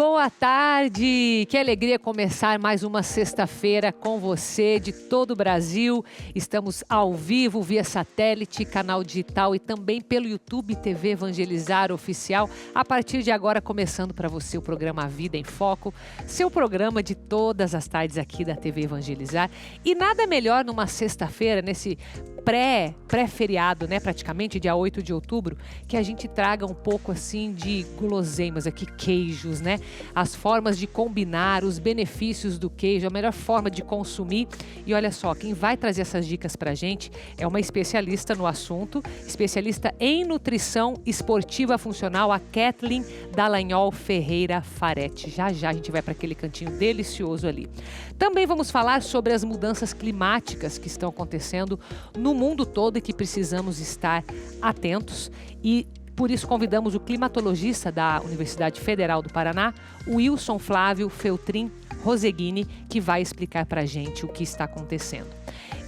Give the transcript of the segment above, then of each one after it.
Boa tarde! Que alegria começar mais uma sexta-feira com você de todo o Brasil. Estamos ao vivo via satélite, canal digital e também pelo YouTube TV Evangelizar Oficial. A partir de agora, começando para você o programa Vida em Foco, seu programa de todas as tardes aqui da TV Evangelizar. E nada melhor numa sexta-feira, nesse pré-feriado, né, praticamente, dia 8 de outubro, que a gente traga um pouco assim de guloseimas aqui, queijos, né? As formas de combinar, os benefícios do queijo, a melhor forma de consumir. E olha só, quem vai trazer essas dicas pra gente é uma especialista no assunto, especialista em nutrição esportiva funcional, a Kathleen Dallagnol Ferreira Faretti. Já já a gente vai para aquele cantinho delicioso ali. Também vamos falar sobre as mudanças climáticas que estão acontecendo no mundo todo e que precisamos estar atentos. E por isso convidamos o climatologista da Universidade Federal do Paraná, o Wilson Flávio Feltrin Roseguini, que vai explicar para a gente o que está acontecendo.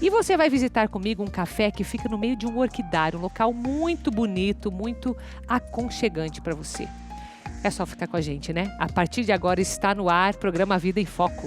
E você vai visitar comigo um café que fica no meio de um orquidário, um local muito bonito, muito aconchegante para você. É só ficar com a gente, né? A partir de agora está no ar, programa Vida em Foco.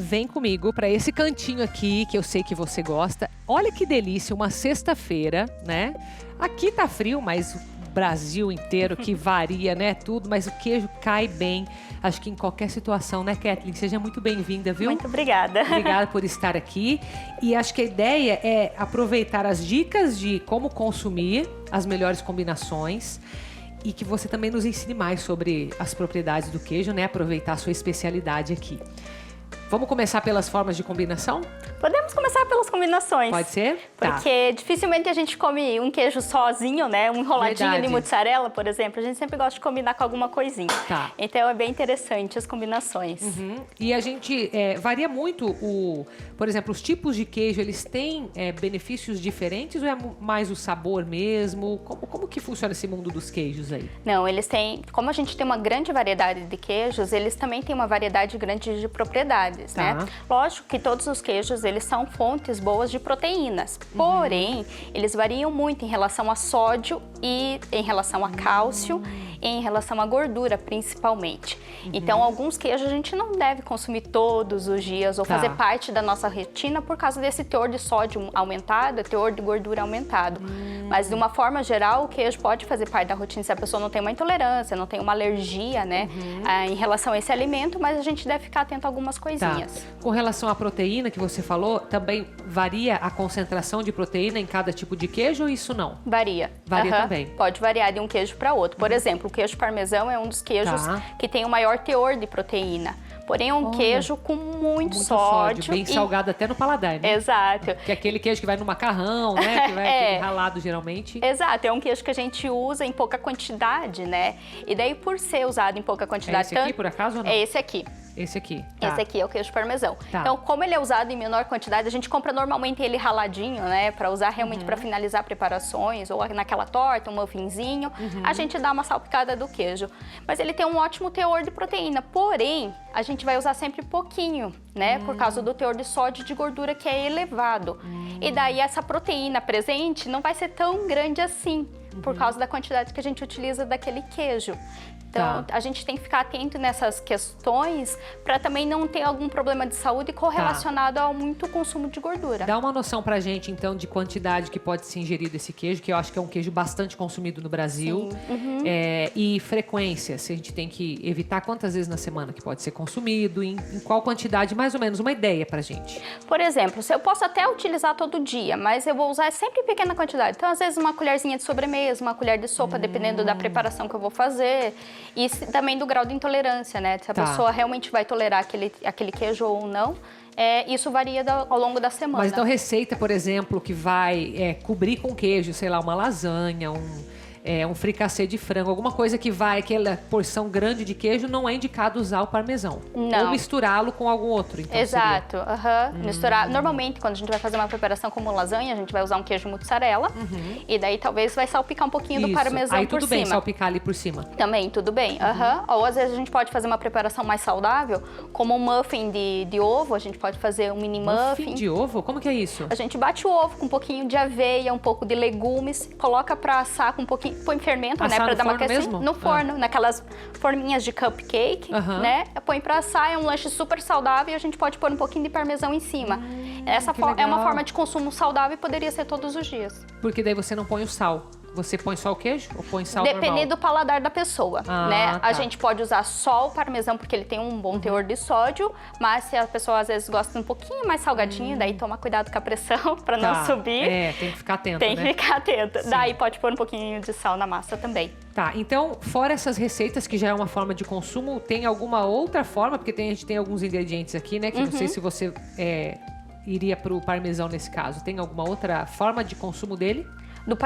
Vem comigo para esse cantinho aqui, que eu sei que você gosta. Olha que delícia, uma sexta-feira, né? Aqui tá frio, mas o Brasil inteiro que varia, né? Tudo, mas o queijo cai bem. Acho que em qualquer situação, né, Kathleen? Seja muito bem-vinda, viu? Muito obrigada. Obrigada por estar aqui. E acho que a ideia é aproveitar as dicas de como consumir as melhores combinações e que você também nos ensine mais sobre as propriedades do queijo, né? Aproveitar a sua especialidade aqui. Vamos começar pelas formas de combinação? Podemos começar pelas combinações. Pode ser? Porque dificilmente a gente come um queijo sozinho, né? Um enroladinho de mussarela, por exemplo. A gente sempre gosta de combinar com alguma coisinha. Tá. Então é bem interessante as combinações. Uhum. E a gente varia muito, por exemplo, os tipos de queijo, eles têm benefícios diferentes ou é mais o sabor mesmo? Como que funciona esse mundo dos queijos aí? Não, eles têm, como a gente tem uma grande variedade de queijos, eles também têm uma variedade grande de propriedades. Tá. Né? Lógico que todos os queijos, eles são fontes boas de proteínas, porém, eles variam muito em relação a sódio e em relação a cálcio e em relação à gordura, principalmente. Então, alguns queijos a gente não deve consumir todos os dias ou fazer parte da nossa rotina por causa desse teor de sódio aumentado, teor de gordura aumentado. Mas, de uma forma geral, o queijo pode fazer parte da rotina se a pessoa não tem uma intolerância, não tem uma alergia, né, em relação a esse alimento, mas a gente deve ficar atento a algumas coisinhas. Tá. Com relação à proteína que você falou, também varia a concentração de proteína em cada tipo de queijo ou isso não? Varia. Varia também? Pode variar de um queijo para outro. Por exemplo, o queijo parmesão é um dos queijos que tem o maior teor de proteína. Porém, é um queijo com muito sódio. Bem salgado até no paladar, né? Exato. Que é aquele queijo que vai no macarrão, né? Que vai aquele ralado, geralmente. Exato. É um queijo que a gente usa em pouca quantidade, né? E daí, por ser usado em pouca quantidade... É esse aqui, por acaso, ou não? É esse aqui. Esse aqui. Tá. Esse aqui é o queijo parmesão. Tá. Então, como ele é usado em menor quantidade, a gente compra normalmente ele raladinho, né? Para usar realmente para finalizar preparações, ou naquela torta, um muffinzinho. A gente dá uma salpicada do queijo. Mas ele tem um ótimo teor de proteína. Porém, a gente vai usar sempre pouquinho, né? Por causa do teor de sódio e de gordura que é elevado. E daí essa proteína presente não vai ser tão grande assim, por causa da quantidade que a gente utiliza daquele queijo. Então, a gente tem que ficar atento nessas questões para também não ter algum problema de saúde correlacionado ao muito consumo de gordura. Dá uma noção pra gente, então, de quantidade que pode ser ingerido esse queijo, que eu acho que é um queijo bastante consumido no Brasil. E frequência, se a gente tem que evitar quantas vezes na semana que pode ser consumido, em qual quantidade, mais ou menos, uma ideia pra gente. Por exemplo, eu posso até utilizar todo dia, mas eu vou usar sempre em pequena quantidade. Então, às vezes, uma colherzinha de sobremesa, uma colher de sopa, dependendo da preparação que eu vou fazer. E também do grau de intolerância, né? Se a pessoa realmente vai tolerar aquele queijo ou não. Isso varia ao longo da semana. Mas então receita, por exemplo, que vai cobrir com queijo, sei lá, uma lasanha, um fricassê de frango, alguma coisa que vai, aquela porção grande de queijo, não é indicado usar o parmesão. Não. Ou misturá-lo com algum outro, então. Exato, misturar. Normalmente, quando a gente vai fazer uma preparação como lasanha, a gente vai usar um queijo mussarela. E daí talvez vai salpicar um pouquinho do parmesão aí por tudo cima. bem salpicar ali por cima. Também, tudo bem. Ou às vezes a gente pode fazer uma preparação mais saudável, como um muffin de ovo, a gente pode fazer um mini muffin. De ovo? Como que é isso? A gente bate o ovo com um pouquinho de aveia, um pouco de legumes, coloca pra assar com um pouquinho, põe fermento, Assar né, pra no dar uma forno aquecida. mesmo? No forno, naquelas forminhas de cupcake, né? Põe pra assar, é um lanche super saudável e a gente pode pôr um pouquinho de parmesão em cima. Essa é uma forma de consumo saudável e poderia ser todos os dias. Porque daí você não põe o sal. Você põe só o queijo ou põe sal normal? Depende do paladar da pessoa, né? Tá. A gente pode usar só o parmesão porque ele tem um bom teor de sódio, mas se a pessoa às vezes gosta um pouquinho mais salgadinho, daí toma cuidado com a pressão para não subir. Tem que ficar atento, Tem né? que ficar atento. Sim. Daí pode pôr um pouquinho de sal na massa também. Tá, então, fora essas receitas, que já é uma forma de consumo, tem alguma outra forma? Porque a gente tem alguns ingredientes aqui, né? Que não sei se você iria pro parmesão nesse caso. Tem alguma outra forma de consumo dele?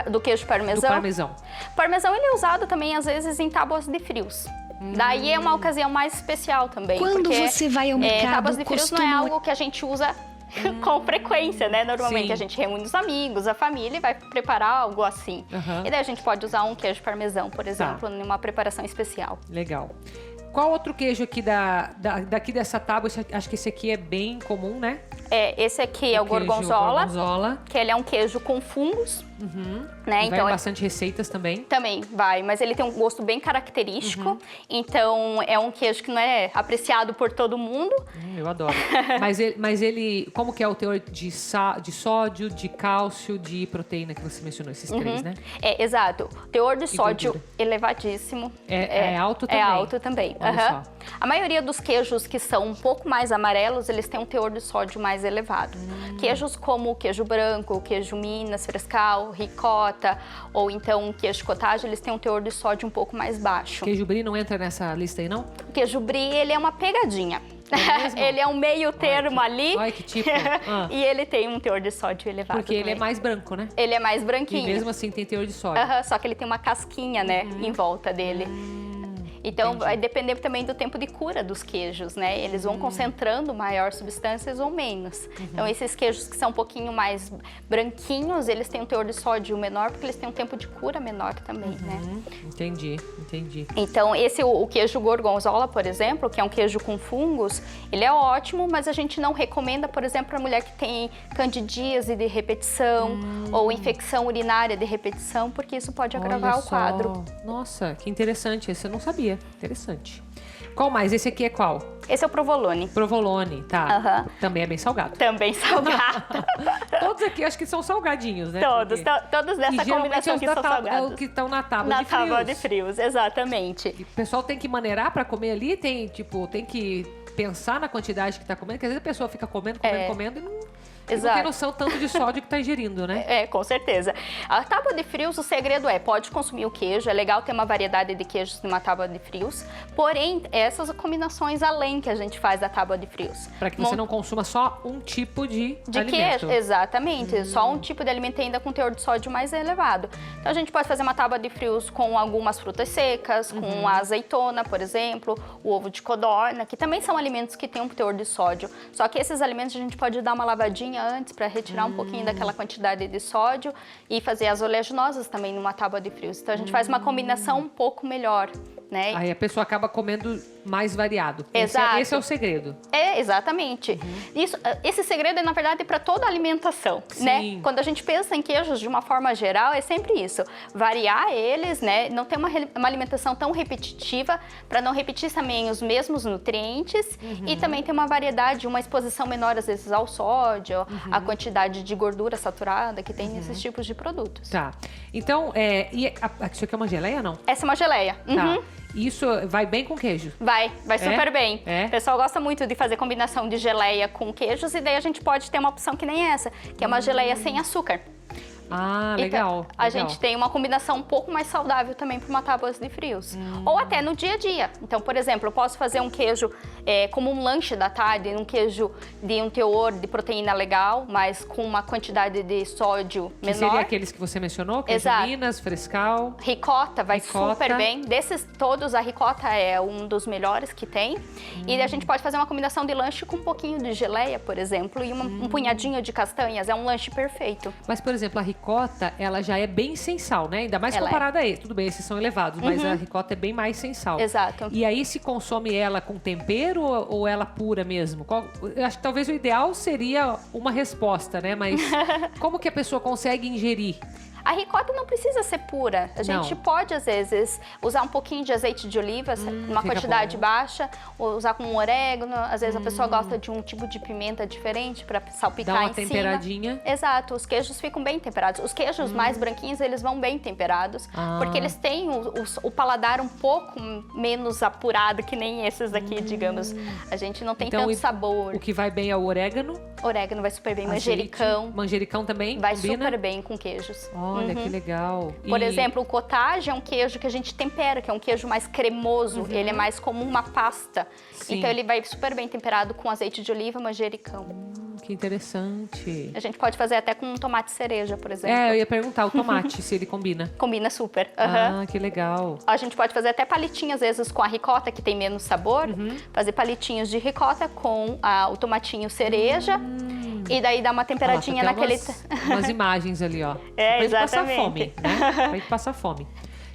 Do queijo parmesão? Do parmesão. Parmesão ele é usado também, às vezes, em tábuas de frios. Daí é uma ocasião mais especial também. Quando porque, você vai ao mercado, tábuas de frios não é algo que a gente usa com frequência, né? Normalmente Sim. a gente reúne os amigos, a família e vai preparar algo assim. E daí a gente pode usar um queijo parmesão, por exemplo, em uma preparação especial. Legal. Qual outro queijo aqui daqui dessa tábua? Acho que esse aqui é bem comum, né? Esse aqui é o gorgonzola, que ele é um queijo com fungos, né? Então vai bastante receitas também. Também vai, mas ele tem um gosto bem característico. Então é um queijo que não é apreciado por todo mundo. Eu adoro. mas ele, como que é o teor de sódio, de cálcio, de proteína que você mencionou, esses três, né? Exato. Teor de sódio gordura. elevadíssimo. É alto também? É alto também. Olha só. A maioria dos queijos que são um pouco mais amarelos, eles têm um teor de sódio mais elevado. Queijos como o queijo branco, o queijo Minas, Frescal, ricota, ou então o queijo cottage, eles têm um teor de sódio um pouco mais baixo. Queijo brie não entra nessa lista aí, não? O queijo brie, ele é uma pegadinha. Ele é um meio termo ali. Olha que tipo. E ele tem um teor de sódio elevado Porque também. ele é mais branco, né? Ele é mais branquinho. E mesmo assim tem teor de sódio. Só que ele tem uma casquinha, né, em volta dele. Então, vai depender também do tempo de cura dos queijos, né? Eles vão concentrando maior substâncias ou menos. Então, esses queijos que são um pouquinho mais branquinhos, eles têm um teor de sódio menor, porque eles têm um tempo de cura menor também, né? Entendi. Então, o queijo gorgonzola, por exemplo, que é um queijo com fungos, ele é ótimo, mas a gente não recomenda, por exemplo, para mulher que tem candidíase de repetição ou infecção urinária de repetição, porque isso pode agravar o quadro. Nossa, que interessante. Esse eu não sabia. Interessante. Qual mais? Esse aqui é qual? Esse é o provolone. Provolone, tá. Também é bem salgado. Também salgado. Todos aqui acho que são salgadinhos, né? Todos dessa combinação que são salgados. Que estão na tábua de frios. Na tábua de frios, exatamente. E o pessoal tem que maneirar para comer ali? Tem que pensar na quantidade que tá comendo, porque às vezes a pessoa fica comendo e não tem noção tanto de sódio que tá ingerindo, né? Com certeza. A tábua de frios, o segredo pode consumir o queijo, é legal ter uma variedade de queijos numa tábua de frios, porém, essas combinações além que a gente faz da tábua de frios. Para que você não consuma só um tipo de alimento. Queijo, exatamente. Só um tipo de alimento ainda com teor de sódio mais elevado. Então, a gente pode fazer uma tábua de frios com algumas frutas secas, com a azeitona, por exemplo, o ovo de codorna, que também são alimentos que têm um teor de sódio. Só que esses alimentos a gente pode dar uma lavadinha antes para retirar um pouquinho daquela quantidade de sódio e fazer as oleaginosas também numa tábua de frios. Então a gente faz uma combinação um pouco melhor, né? Aí a pessoa acaba comendo mais variado. Exato. Esse é o segredo. Exatamente. Esse segredo é, na verdade, para toda a alimentação, né? Quando a gente pensa em queijos de uma forma geral, é sempre isso. Variar eles, né? Não ter uma alimentação tão repetitiva, para não repetir também os mesmos nutrientes e também ter uma variedade, uma exposição menor, às vezes, ao sódio, a quantidade de gordura saturada que tem nesses tipos de produtos. Tá. Então, isso aqui é uma geleia, não? Essa é uma geleia. Tá. Isso vai bem com queijo? Vai super bem. É? O pessoal gosta muito de fazer combinação de geleia com queijos e daí a gente pode ter uma opção que nem essa, que é uma geleia sem açúcar. Ah, Então, legal. a gente tem uma combinação um pouco mais saudável também para uma tábua de frios. Ou até no dia a dia. Então, por exemplo, eu posso fazer um queijo como um lanche da tarde, um queijo de um teor de proteína legal, mas com uma quantidade de sódio menor. Que seria aqueles que você mencionou? Queijo Minas, Frescal. Ricota vai super bem. Desses todos, a ricota é um dos melhores que tem. E a gente pode fazer uma combinação de lanche com um pouquinho de geleia, por exemplo, e um punhadinho de castanhas. É um lanche perfeito. Mas, por exemplo, a ricota, ela já é bem sem sal, né? Ainda mais comparada a esse. Tudo bem, esses são elevados, mas a ricota é bem mais sem sal. Exato. E aí se consome ela com tempero ou ela pura mesmo? Eu acho que talvez o ideal seria uma resposta, né? Mas como que a pessoa consegue ingerir? A ricota não precisa ser pura. A gente pode, às vezes, usar um pouquinho de azeite de oliva, uma quantidade baixa, ou usar com um orégano. Às vezes a pessoa gosta de um tipo de pimenta diferente para salpicar em cima. Dá uma temperadinha. Exato, os queijos ficam bem temperados. Os queijos mais branquinhos, eles vão bem temperados, porque eles têm o paladar um pouco menos apurado que nem esses aqui, digamos. A gente não tem tanto sabor. O que vai bem é o orégano? Orégano vai super bem. Manjericão. Manjericão também vai combina? Super bem com queijos. Olha, que legal. Por exemplo, o cottage é um queijo que a gente tempera, que é um queijo mais cremoso. Ele é mais como uma pasta. Sim. Então, ele vai super bem temperado com azeite de oliva, manjericão. Que interessante. A gente pode fazer até com um tomate cereja, por exemplo. Eu ia perguntar o tomate, se ele combina. Combina super. Ah, que legal. A gente pode fazer até palitinhos, às vezes, com a ricota, que tem menos sabor. Fazer palitinhos de ricota com o tomatinho cereja. E daí dá uma temperadinha naquele... umas imagens ali, ó. Exatamente. Pra passar fome, né? Pra gente passar fome.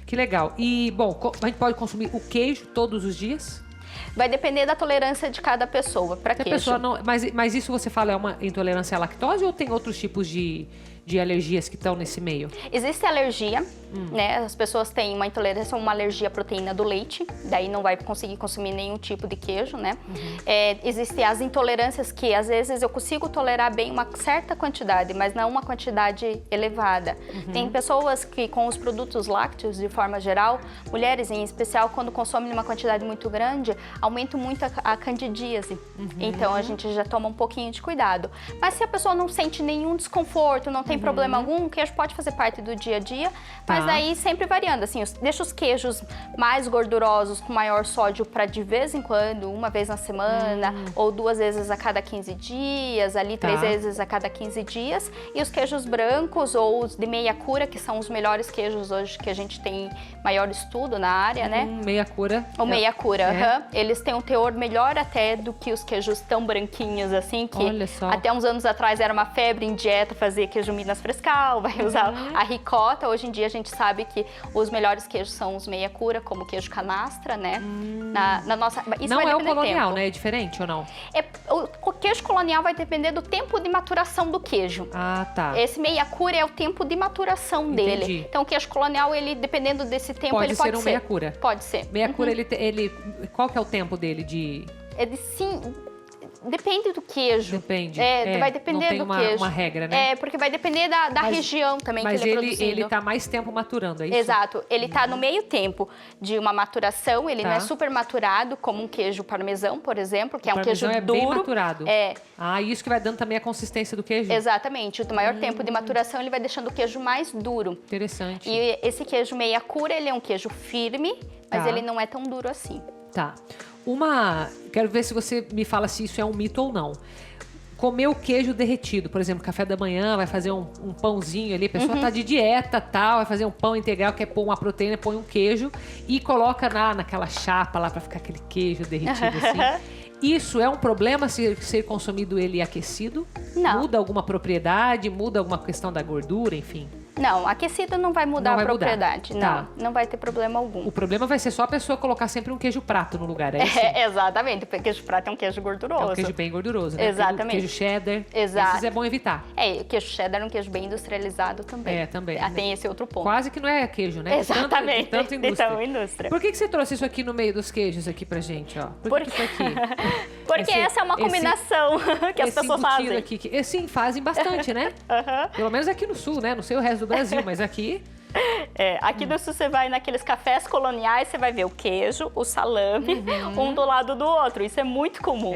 Que legal. E, bom, a gente pode consumir o queijo todos os dias? Vai depender da tolerância de cada pessoa para queijo. Pessoa não, mas isso você fala é uma intolerância à lactose ou tem outros tipos de alergias que estão nesse meio? Existe alergia, né? As pessoas têm uma intolerância ou uma alergia à proteína do leite, daí não vai conseguir consumir nenhum tipo de queijo, né? Existem as intolerâncias que às vezes eu consigo tolerar bem uma certa quantidade, mas não uma quantidade elevada. Tem pessoas que com os produtos lácteos, de forma geral, mulheres em especial, quando consomem uma quantidade muito grande, aumenta muito a candidíase. Então a gente já toma um pouquinho de cuidado. Mas se a pessoa não sente nenhum desconforto, não tem problema algum, o queijo pode fazer parte do dia a dia, mas daí sempre variando, assim, deixa os queijos mais gordurosos, com maior sódio para de vez em quando, uma vez na semana, ou 2 vezes a cada 15 dias, ali 3 vezes a cada 15 dias, e os queijos brancos ou os de meia cura, que são os melhores queijos hoje que a gente tem maior estudo na área, né? Meia cura. O meia cura, eles têm um teor melhor até do que os queijos tão branquinhos, assim, que até uns anos atrás era uma febre em dieta fazer queijo Minas Frescal, vai usar a ricota. Hoje em dia a gente sabe que os melhores queijos são os meia cura, como o queijo canastra, né? Na nossa, isso não vai é o depender do colonial, tempo. né? É diferente ou não? O queijo colonial vai depender do tempo de maturação do queijo. Ah, tá. Esse meia cura é o tempo de maturação dele. Então o queijo colonial, ele dependendo desse tempo, ele pode ser. Meia cura. Pode ser. Meia cura, ele qual que é o tempo dele de... Depende do queijo. Depende. Vai depender do queijo. Uma regra, né? Porque vai depender da região também que ele é produzido. Mas ele tá mais tempo maturando, é isso? Exato. Ele tá no meio tempo de uma maturação, ele não é super maturado, como um queijo parmesão, por exemplo, que é um queijo duro. Bem maturado. É. Ah, isso que vai dando também a consistência do queijo? Exatamente. O maior tempo de maturação, ele vai deixando o queijo mais duro. Interessante. E esse queijo meia cura, ele é um queijo firme, mas ele não é tão duro assim. Tá. Quero ver se você me fala se isso é um mito ou não. Comer o queijo derretido, por exemplo, café da manhã, vai fazer um pãozinho ali, a pessoa tá de dieta, tal, vai fazer um pão integral, quer pôr uma proteína, põe um queijo e coloca naquela chapa lá pra ficar aquele queijo derretido assim. Isso é um problema se ser consumido ele aquecido? Não. Muda alguma propriedade, muda alguma questão da gordura, enfim? Não, aquecido não vai mudar a propriedade. Tá. Não vai ter problema algum. O problema vai ser só a pessoa colocar sempre um queijo prato no lugar, é isso? Exatamente, porque queijo prato é um queijo gorduroso. É um queijo bem gorduroso, né? Exatamente. Queijo cheddar. Exato. Esses é bom evitar. Queijo cheddar é um queijo bem industrializado também. Também. Tem esse outro ponto. Quase que não é queijo, né? Exatamente. Tanta indústria. Então, indústria. Por que você trouxe isso aqui no meio dos queijos aqui pra gente, ó? Por que isso aqui? Porque essa é uma combinação que as pessoas fazem. Sim, fazem bastante, né? Pelo menos aqui no sul, né? Não sei o resto do Brasil, mas aqui Aqui no sul você vai naqueles cafés coloniais, você vai ver o queijo, o salame, um do lado do outro. Isso é muito comum.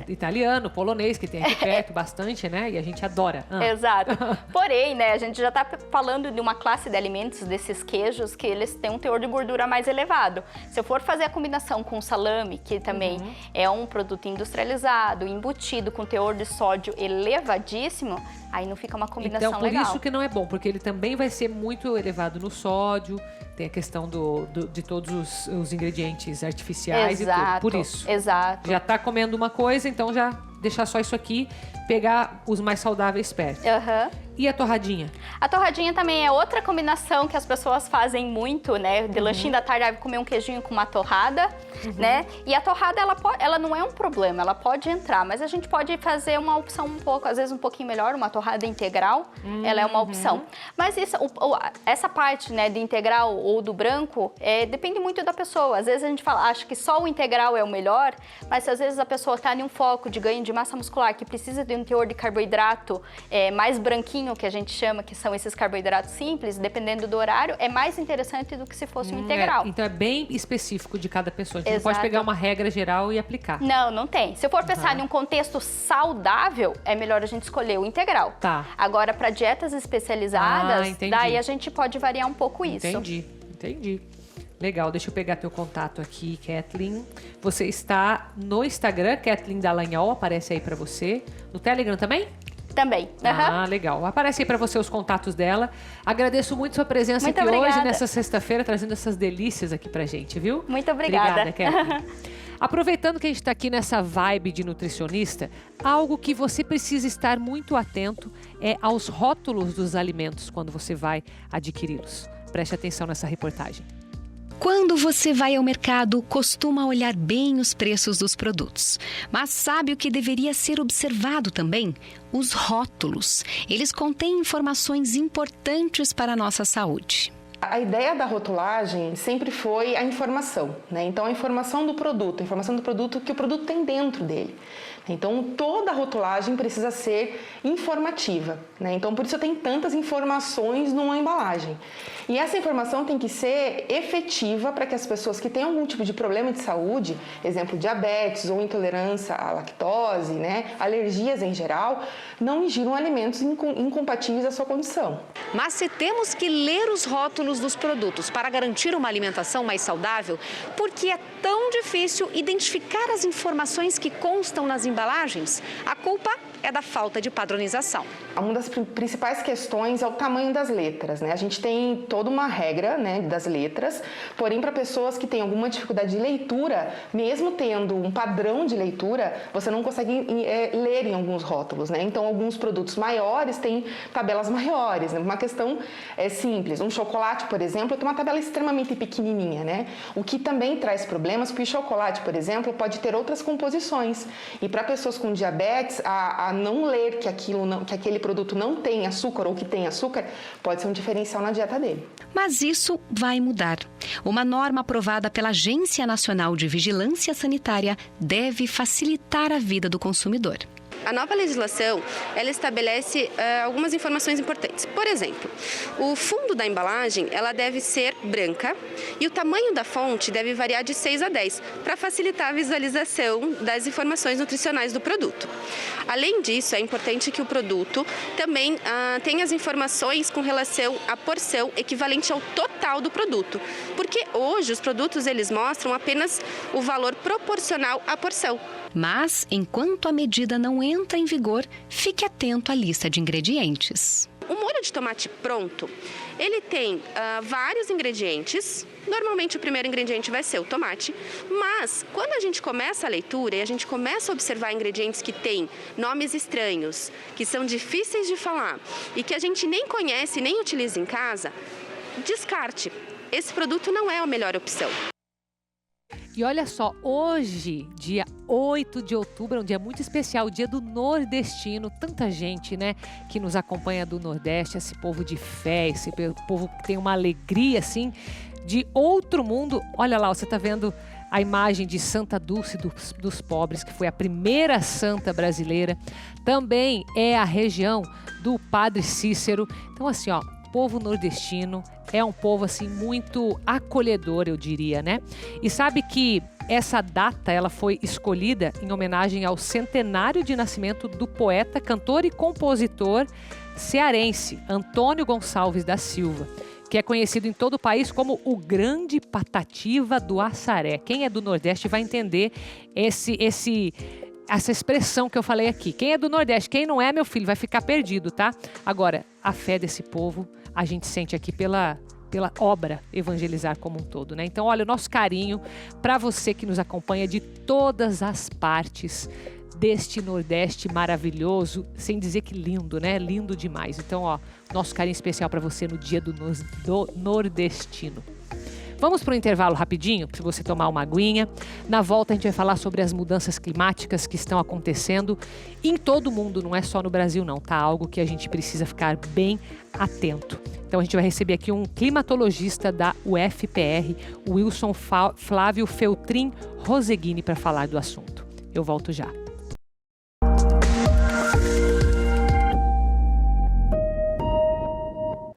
Italiano, polonês, que tem aqui perto bastante, né? E a gente adora. Exato. Porém, né, a gente já está falando de uma classe de alimentos, desses queijos, que eles têm um teor de gordura mais elevado. Se eu for fazer a combinação com o salame, que também é um produto industrializado, embutido, com teor de sódio elevadíssimo, aí não fica uma combinação legal. Então, por isso que não é bom, porque ele também vai ser muito elevado no sódio, tem a questão de todos os ingredientes artificiais e tudo. Por isso. Exato. Já tá comendo uma coisa, então já deixar só isso aqui, pegar os mais saudáveis perto. E a torradinha? A torradinha também é outra combinação que as pessoas fazem muito, né? De lanchinho da tarde, comer um queijinho com uma torrada, né? E a torrada, ela não é um problema, ela pode entrar, mas a gente pode fazer uma opção às vezes um pouquinho melhor, uma torrada integral, ela é uma opção. Mas essa parte, né, de integral ou do branco, depende muito da pessoa. Às vezes a gente acha que só o integral é o melhor, mas às vezes a pessoa está em um foco de ganho de massa muscular, que precisa de um teor de carboidrato mais branquinho, que a gente chama, que são esses carboidratos simples, dependendo do horário, é mais interessante do que se fosse um integral. Então é bem específico de cada pessoa. A gente não pode pegar uma regra geral e aplicar. Não tem. Se eu for pensar em um contexto saudável, é melhor a gente escolher o integral. Agora, para dietas especializadas, daí a gente pode variar um pouco isso. Entendi. Legal, deixa eu pegar teu contato aqui, Kathleen. Você está no Instagram, Kathleen Dallagnol, aparece aí para você. No Telegram também? Também. Legal. Aparece aí para você os contatos dela. Agradeço muito sua presença aqui hoje, nessa sexta-feira, trazendo essas delícias aqui pra gente, viu? Muito obrigada. Obrigada, Kathleen. Aproveitando que a gente está aqui nessa vibe de nutricionista, algo que você precisa estar muito atento é aos rótulos dos alimentos quando você vai adquiri-los. Preste atenção nessa reportagem. Quando você vai ao mercado, costuma olhar bem os preços dos produtos. Mas sabe o que deveria ser observado também? Os rótulos. Eles contêm informações importantes para a nossa saúde. A ideia da rotulagem sempre foi a informação, né? Então, a informação do produto que o produto tem dentro dele. Então, toda a rotulagem precisa ser informativa, né? Então, por isso tem tantas informações numa embalagem. E essa informação tem que ser efetiva para que as pessoas que têm algum tipo de problema de saúde, exemplo, diabetes ou intolerância à lactose, né, alergias em geral, não ingiram alimentos incompatíveis à sua condição. Mas se temos que ler os rótulos dos produtos para garantir uma alimentação mais saudável, por que é tão difícil identificar as informações que constam nas embalagens? A culpa é da falta de padronização. Uma das principais questões é o tamanho das letras, né? A gente tem toda uma regra, né, das letras, porém para pessoas que têm alguma dificuldade de leitura, mesmo tendo um padrão de leitura, você não consegue ler em alguns rótulos, né? Então alguns produtos maiores têm tabelas maiores, né? Uma questão simples, um chocolate, por exemplo, tem uma tabela extremamente pequenininha, né? O que também traz problemas, porque o chocolate, por exemplo, pode ter outras composições. E para pessoas com diabetes, a não ler que aquele produto não tem açúcar ou que tem açúcar, pode ser um diferencial na dieta dele. Mas isso vai mudar. Uma norma aprovada pela Agência Nacional de Vigilância Sanitária deve facilitar a vida do consumidor. A nova legislação, ela estabelece algumas informações importantes. Por exemplo, o fundo da embalagem, ela deve ser branca e o tamanho da fonte deve variar de 6 a 10, para facilitar a visualização das informações nutricionais do produto. Além disso, é importante que o produto também tenha as informações com relação à porção equivalente ao total do produto, porque hoje os produtos eles mostram apenas o valor proporcional à porção. Mas, enquanto a medida não entra em vigor, fique atento à lista de ingredientes. O molho de tomate pronto, ele tem vários ingredientes. Normalmente o primeiro ingrediente vai ser o tomate, mas quando a gente começa a leitura e a gente começa a observar ingredientes que têm nomes estranhos, que são difíceis de falar e que a gente nem conhece nem utiliza em casa, descarte. Esse produto não é a melhor opção. E olha só, hoje, dia 8 de outubro, é um dia muito especial, o dia do nordestino. Tanta gente, né, que nos acompanha do Nordeste, esse povo de fé, esse povo que tem uma alegria, assim, de outro mundo. Olha lá, você tá vendo a imagem de Santa Dulce dos Pobres, que foi a primeira santa brasileira. Também é a região do Padre Cícero. Então, assim, ó, povo nordestino é um povo assim muito acolhedor, eu diria, né? E sabe que essa data ela foi escolhida em homenagem ao centenário de nascimento do poeta, cantor e compositor cearense Antônio Gonçalves da Silva, que é conhecido em todo o país como o Grande Patativa do Assaré. Quem é do Nordeste vai entender essa expressão que eu falei aqui. Quem é do Nordeste, quem não é, meu filho, vai ficar perdido, tá? Agora, a fé desse povo, a gente sente aqui pela obra Evangelizar como um todo, né? Então, olha, o nosso carinho para você que nos acompanha de todas as partes deste Nordeste maravilhoso, sem dizer que lindo, né? Lindo demais. Então, ó, nosso carinho especial para você no dia do nordestino. Vamos para o intervalo rapidinho, para você tomar uma aguinha. Na volta a gente vai falar sobre as mudanças climáticas que estão acontecendo em todo o mundo, não é só no Brasil não, tá? Algo que a gente precisa ficar bem atento. Então a gente vai receber aqui um climatologista da UFPR, o Wilson Flávio Feltrin Roseguini, para falar do assunto. Eu volto já.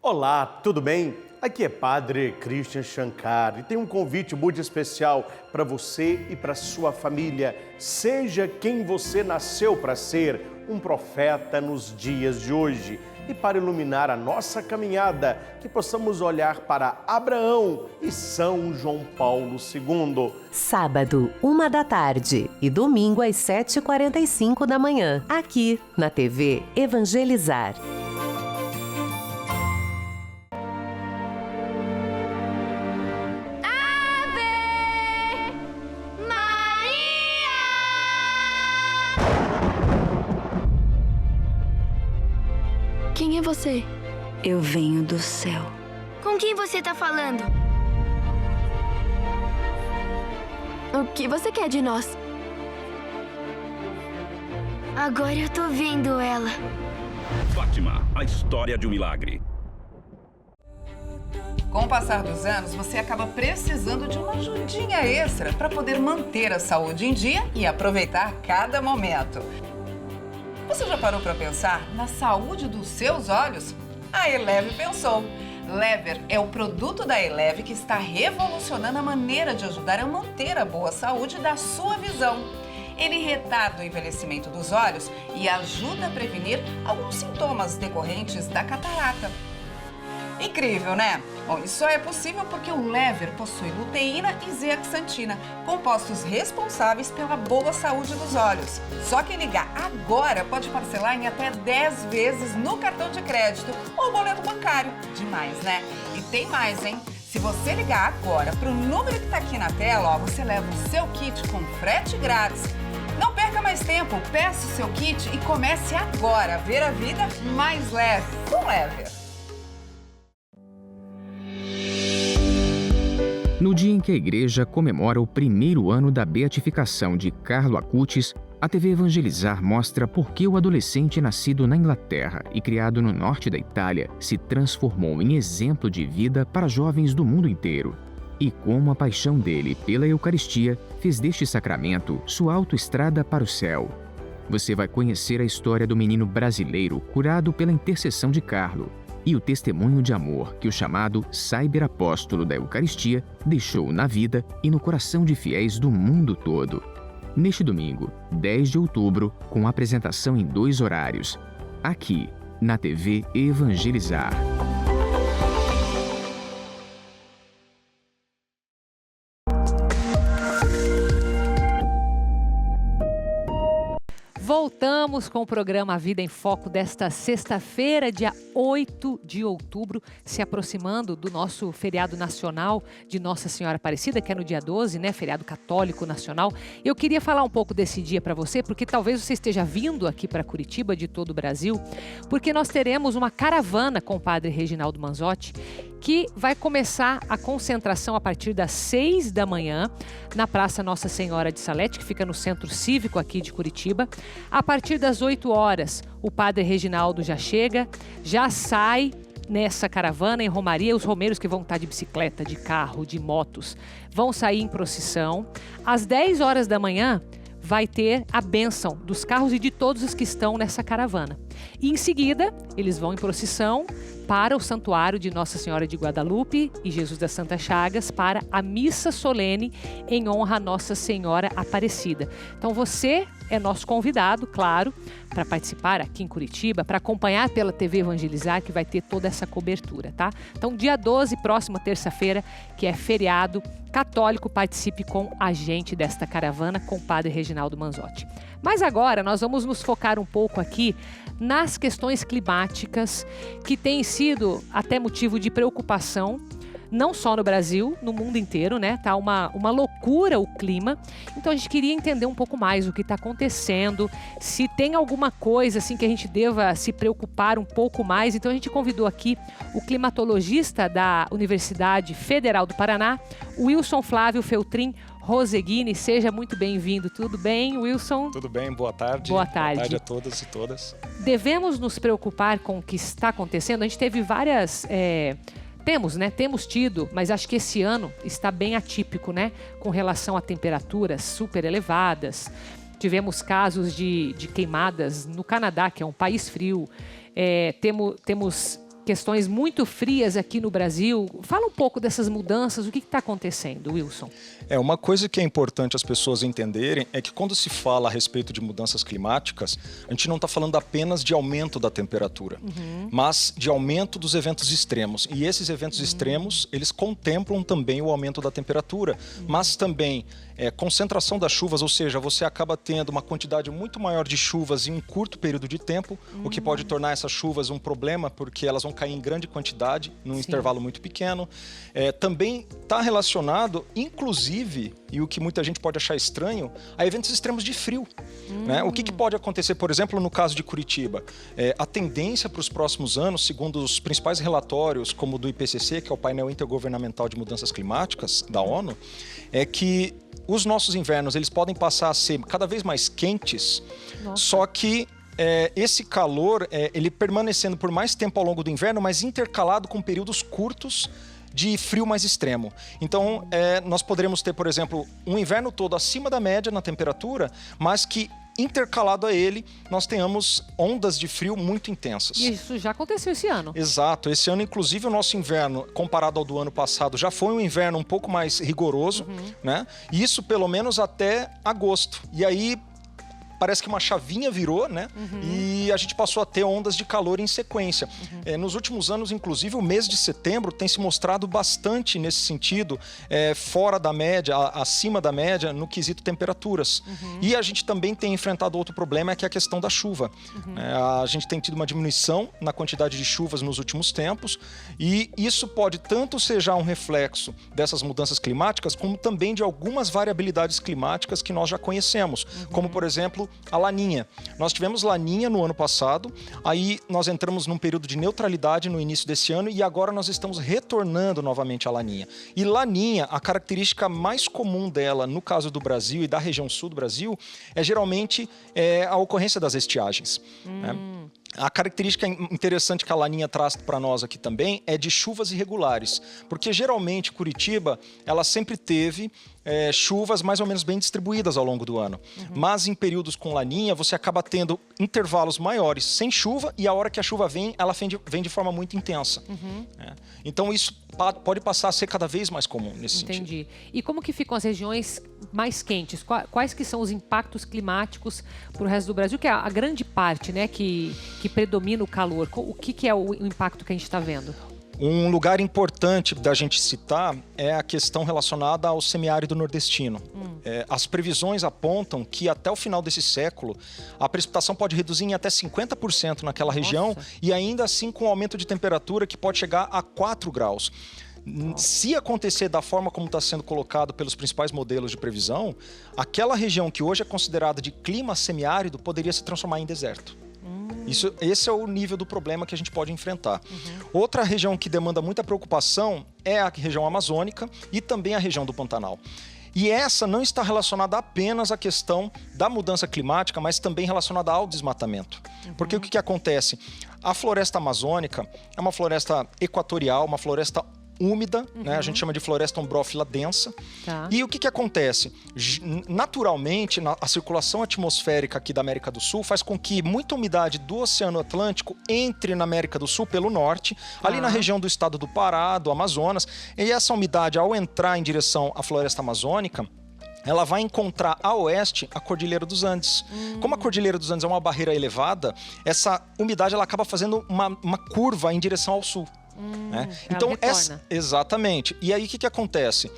Olá, tudo bem? Aqui é Padre Christian Shankar e tem um convite muito especial para você e para sua família. Seja quem você nasceu para ser, um profeta nos dias de hoje. E para iluminar a nossa caminhada, que possamos olhar para Abraão e São João Paulo II. Sábado, 13h e domingo às 7h45 da manhã, aqui na TV Evangelizar. Quem é você? Eu venho do céu. Com quem você tá falando? O que você quer de nós? Agora eu tô vendo ela. Fátima, a história de um milagre. Com o passar dos anos, você acaba precisando de uma ajudinha extra para poder manter a saúde em dia e aproveitar cada momento. Você já parou para pensar na saúde dos seus olhos? A Eleve pensou. Lever é o produto da Eleve que está revolucionando a maneira de ajudar a manter a boa saúde da sua visão. Ele retarda o envelhecimento dos olhos e ajuda a prevenir alguns sintomas decorrentes da catarata. Incrível, né? Bom, isso só é possível porque o Lever possui luteína e zeaxantina, compostos responsáveis pela boa saúde dos olhos. Só quem ligar agora pode parcelar em até 10 vezes no cartão de crédito ou boleto bancário. Demais, né? E tem mais, hein? Se você ligar agora para o número que está aqui na tela, você leva o seu kit com frete grátis. Não perca mais tempo, peça o seu kit e comece agora a ver a vida mais leve com Lever. No dia em que a Igreja comemora o primeiro ano da beatificação de Carlo Acutis, a TV Evangelizar mostra por que o adolescente nascido na Inglaterra e criado no norte da Itália se transformou em exemplo de vida para jovens do mundo inteiro. E como a paixão dele pela Eucaristia fez deste sacramento sua autoestrada para o céu. Você vai conhecer a história do menino brasileiro curado pela intercessão de Carlo e o testemunho de amor que o chamado cyberapóstolo da Eucaristia deixou na vida e no coração de fiéis do mundo todo. Neste domingo, 10 de outubro, com apresentação em 2 horários, aqui na TV Evangelizar. Voltamos com o programa Vida em Foco desta sexta-feira, dia 8 de outubro, se aproximando do nosso feriado nacional de Nossa Senhora Aparecida, que é no dia 12, né? Feriado católico nacional. Eu queria falar um pouco desse dia para você, porque talvez você esteja vindo aqui para Curitiba, de todo o Brasil, porque nós teremos uma caravana com o Padre Reginaldo Manzotti, que vai começar a concentração a partir das 6 da manhã na Praça Nossa Senhora de Salete, que fica no Centro Cívico aqui de Curitiba. A partir das 8 horas, o Padre Reginaldo já chega, já sai nessa caravana em romaria. Os romeiros que vão estar de bicicleta, de carro, de motos, vão sair em procissão. Às 10 horas da manhã, vai ter a bênção dos carros e de todos os que estão nessa caravana. E em seguida, eles vão em procissão para o santuário de Nossa Senhora de Guadalupe e Jesus das Santas Chagas para a missa solene em honra a Nossa Senhora Aparecida. Então você é nosso convidado, claro, para participar aqui em Curitiba, para acompanhar pela TV Evangelizar, que vai ter toda essa cobertura, tá? Então dia 12, próxima terça-feira, que é feriado católico, participe com a gente desta caravana com o Padre Reginaldo Manzotti. Mas agora nós vamos nos focar um pouco aqui nas questões climáticas que têm sido até motivo de preocupação, não só no Brasil, no mundo inteiro, né? Tá uma loucura o clima. Então a gente queria entender um pouco mais o que está acontecendo, se tem alguma coisa assim que a gente deva se preocupar um pouco mais. Então a gente convidou aqui o climatologista da Universidade Federal do Paraná, Wilson Flávio Feltrin Roseguini. Seja muito bem-vindo. Tudo bem, Wilson? Tudo bem, boa tarde. Boa tarde. Boa tarde a todos e todas. Devemos nos preocupar com o que está acontecendo? A gente teve várias... Temos tido, mas acho que esse ano está bem atípico, né? Com relação a temperaturas super elevadas. Tivemos casos de queimadas no Canadá, que é um país frio. Temos questões muito frias aqui no Brasil. Fala um pouco dessas mudanças, o que está acontecendo, Wilson? Uma coisa que é importante as pessoas entenderem é que quando se fala a respeito de mudanças climáticas, a gente não está falando apenas de aumento da temperatura, mas de aumento dos eventos extremos. E esses eventos extremos, eles contemplam também o aumento da temperatura, mas também concentração das chuvas, ou seja, você acaba tendo uma quantidade muito maior de chuvas em um curto período de tempo, o que pode tornar essas chuvas um problema, porque elas vão cair em grande quantidade, num intervalo muito pequeno. Também está relacionado, inclusive, e o que muita gente pode achar estranho, a eventos extremos de frio. Né? O que pode acontecer, por exemplo, no caso de Curitiba? A tendência para os próximos anos, segundo os principais relatórios, como o do IPCC, que é o painel intergovernamental de mudanças climáticas da ONU, é que os nossos invernos eles podem passar a ser cada vez mais quentes, só que esse calor, ele permanecendo por mais tempo ao longo do inverno, mas intercalado com períodos curtos de frio mais extremo. Então, nós poderemos ter, por exemplo, um inverno todo acima da média na temperatura, mas que intercalado a ele, nós tenhamos ondas de frio muito intensas. E isso já aconteceu esse ano. Exato. Esse ano, inclusive, o nosso inverno, comparado ao do ano passado, já foi um inverno um pouco mais rigoroso, né? Isso pelo menos até agosto. E aí, parece que uma chavinha virou, né? E a gente passou a ter ondas de calor em sequência. Nos últimos anos, inclusive, o mês de setembro tem se mostrado bastante nesse sentido, fora da média, acima da média, no quesito temperaturas. E a gente também tem enfrentado outro problema, que é a questão da chuva. A gente tem tido uma diminuição na quantidade de chuvas nos últimos tempos, e isso pode tanto ser já um reflexo dessas mudanças climáticas, como também de algumas variabilidades climáticas que nós já conhecemos, como, por exemplo, a Laninha. Nós tivemos Laninha no ano passado, aí nós entramos num período de neutralidade no início desse ano e agora nós estamos retornando novamente à Laninha. E Laninha, a característica mais comum dela, no caso do Brasil e da região sul do Brasil, é geralmente a ocorrência das estiagens. Né? A característica interessante que a Laninha traz para nós aqui também é de chuvas irregulares, porque geralmente Curitiba, ela sempre teve chuvas mais ou menos bem distribuídas ao longo do ano. Mas em períodos com Laninha, você acaba tendo intervalos maiores sem chuva e a hora que a chuva vem, ela vem de forma muito intensa. Então isso pode passar a ser cada vez mais comum nesse sentido. Entendi. E como que ficam as regiões mais quentes? Quais que são os impactos climáticos para o resto do Brasil? Que é a grande parte, né, que predomina o calor. O que é o impacto que a gente está vendo? Um lugar importante da gente citar é a questão relacionada ao semiárido nordestino. As previsões apontam que até o final desse século a precipitação pode reduzir em até 50% naquela região e ainda assim com um aumento de temperatura que pode chegar a 4 graus. Se acontecer da forma como está sendo colocado pelos principais modelos de previsão, aquela região que hoje é considerada de clima semiárido poderia se transformar em deserto. Esse é o nível do problema que a gente pode enfrentar. Outra região que demanda muita preocupação é a região amazônica e também a região do Pantanal. E essa não está relacionada apenas à questão da mudança climática, mas também relacionada ao desmatamento. Porque o que acontece? A floresta amazônica é uma floresta equatorial, uma floresta úmida, né? A gente chama de floresta ombrófila densa. Tá. E o que acontece? Naturalmente, a circulação atmosférica aqui da América do Sul faz com que muita umidade do Oceano Atlântico entre na América do Sul pelo norte, ali na região do estado do Pará, do Amazonas. E essa umidade, ao entrar em direção à floresta amazônica, ela vai encontrar a oeste a Cordilheira dos Andes. Como a Cordilheira dos Andes é uma barreira elevada, essa umidade ela acaba fazendo uma curva em direção ao sul. Né? Então, exatamente. E aí o que acontece?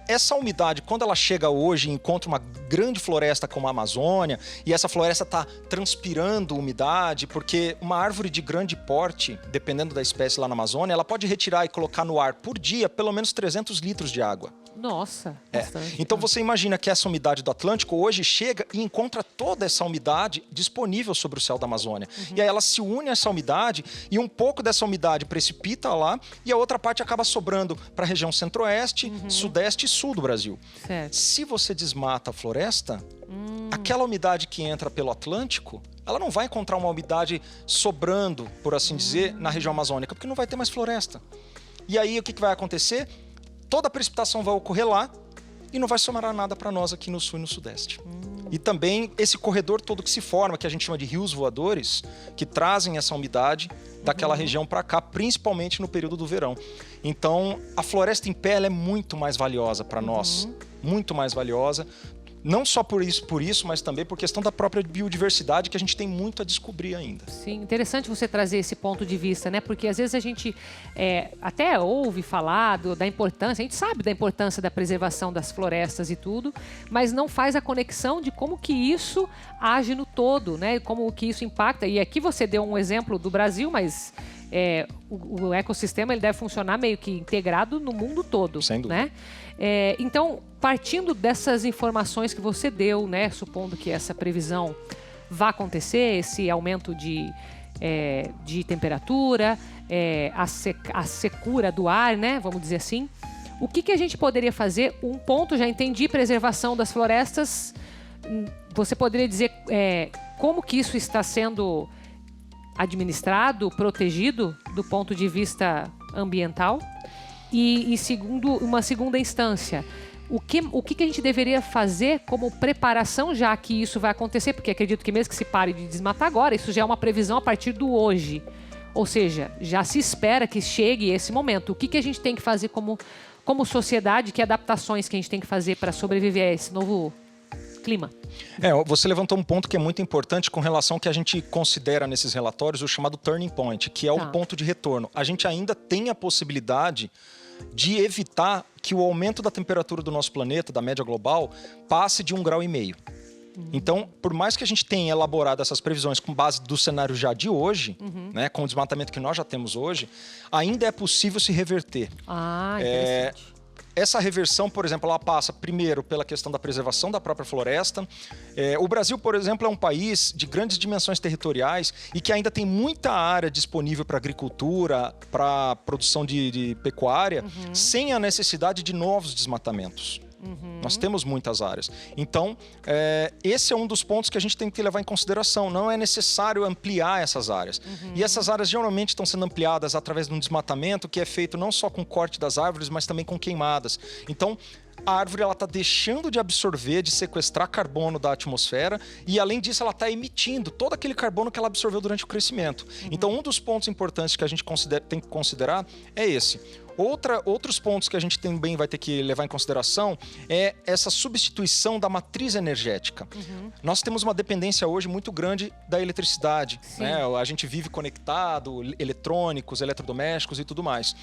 Essa umidade, quando ela chega hoje e encontra uma grande floresta como a Amazônia, e essa floresta está transpirando umidade, porque uma árvore de grande porte, dependendo da espécie lá na Amazônia, ela pode retirar e colocar no ar por dia pelo menos 300 litros de água. Nossa, bastante. Então você imagina que essa umidade do Atlântico hoje chega e encontra toda essa umidade disponível sobre o céu da Amazônia. E aí ela se une a essa umidade e um pouco dessa umidade precipita lá e a outra parte acaba sobrando para a região centro-oeste, sudeste e sul do Brasil. Certo. Se você desmata a floresta, aquela umidade que entra pelo Atlântico, ela não vai encontrar uma umidade sobrando, por assim dizer, na região amazônica, porque não vai ter mais floresta. E aí o que vai acontecer? Toda a precipitação vai ocorrer lá e não vai sobrar nada para nós aqui no sul e no sudeste. E também esse corredor todo que se forma, que a gente chama de rios voadores, que trazem essa umidade daquela região para cá, principalmente no período do verão. Então, a floresta em pé ela é muito mais valiosa para nós, muito mais valiosa. Não só por isso, mas também por questão da própria biodiversidade, que a gente tem muito a descobrir ainda. Sim, interessante você trazer esse ponto de vista, né? Porque às vezes a gente até ouve falar da importância, a gente sabe da importância da preservação das florestas e tudo, mas não faz a conexão de como que isso age no todo, né? Como que isso impacta. E aqui você deu um exemplo do Brasil, mas o ecossistema ele deve funcionar meio que integrado no mundo todo. Sem dúvida. Né? Então, partindo dessas informações que você deu, né, supondo que essa previsão vá acontecer, esse aumento de temperatura, a secura do ar, né, vamos dizer assim, o que a gente poderia fazer? Um ponto, já entendi, preservação das florestas. Você poderia dizer como que isso está sendo administrado, protegido do ponto de vista ambiental? E uma segunda instância, o que a gente deveria fazer como preparação, já que isso vai acontecer? Porque acredito que mesmo que se pare de desmatar agora, isso já é uma previsão a partir do hoje. Ou seja, já se espera que chegue esse momento. O que a gente tem que fazer como sociedade? Que adaptações que a gente tem que fazer para sobreviver a esse novo clima? Você levantou um ponto que é muito importante com relação ao que a gente considera nesses relatórios o chamado turning point, que é o ponto de retorno. A gente ainda tem a possibilidade de evitar que o aumento da temperatura do nosso planeta, da média global, passe de 1,5 graus. Então, por mais que a gente tenha elaborado essas previsões com base do cenário já de hoje, né, com o desmatamento que nós já temos hoje, ainda é possível se reverter. Interessante. Essa reversão, por exemplo, ela passa primeiro pela questão da preservação da própria floresta. O Brasil, por exemplo, é um país de grandes dimensões territoriais e que ainda tem muita área disponível para agricultura, para produção de pecuária, sem a necessidade de novos desmatamentos. Nós temos muitas áreas. Então, esse é um dos pontos que a gente tem que levar em consideração. Não é necessário ampliar essas áreas. E essas áreas geralmente estão sendo ampliadas através de um desmatamento que é feito não só com corte das árvores, mas também com queimadas. Então, a árvore está deixando de absorver, de sequestrar carbono da atmosfera e, além disso, ela está emitindo todo aquele carbono que ela absorveu durante o crescimento. Então, um dos pontos importantes que a gente tem que considerar é esse. Outros pontos que a gente também vai ter que levar em consideração é essa substituição da matriz energética. Nós temos uma dependência hoje muito grande da eletricidade. Né? A gente vive conectado, eletrônicos, eletrodomésticos e tudo mais.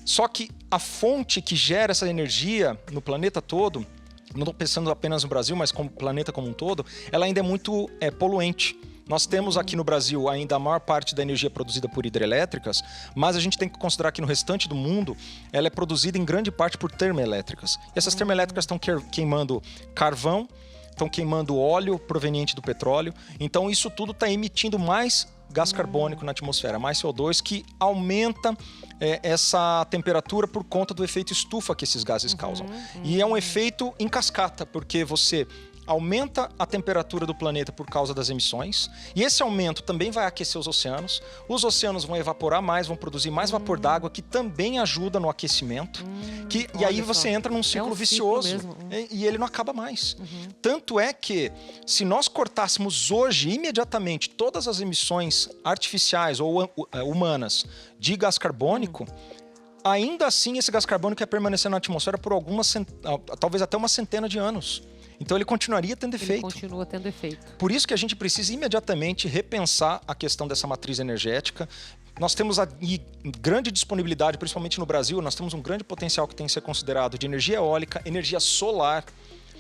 Só que a fonte que gera essa energia no planeta todo, não estou pensando apenas no Brasil, mas como planeta como um todo, ela ainda é muito poluente. Nós temos aqui no Brasil ainda a maior parte da energia produzida por hidrelétricas, mas a gente tem que considerar que no restante do mundo ela é produzida em grande parte por termoelétricas. E essas termoelétricas estão queimando carvão, estão queimando óleo proveniente do petróleo. Então isso tudo está emitindo mais gás carbônico na atmosfera, mais CO2, que aumenta essa temperatura por conta do efeito estufa que esses gases causam. E é um efeito em cascata, porque você aumenta a temperatura do planeta por causa das emissões, e esse aumento também vai aquecer os oceanos vão evaporar mais, vão produzir mais vapor d'água, que também ajuda no aquecimento, e aí você entra num ciclo vicioso, e ele não acaba mais. Tanto é que, se nós cortássemos hoje, imediatamente, todas as emissões artificiais ou humanas de gás carbônico, ainda assim esse gás carbônico ia permanecer na atmosfera por talvez até uma centena de anos. Então ele continuaria tendo efeito. Ele continua tendo efeito. Por isso que a gente precisa imediatamente repensar a questão dessa matriz energética. Nós temos grande disponibilidade, principalmente no Brasil, nós temos um grande potencial que tem que ser considerado de energia eólica, energia solar.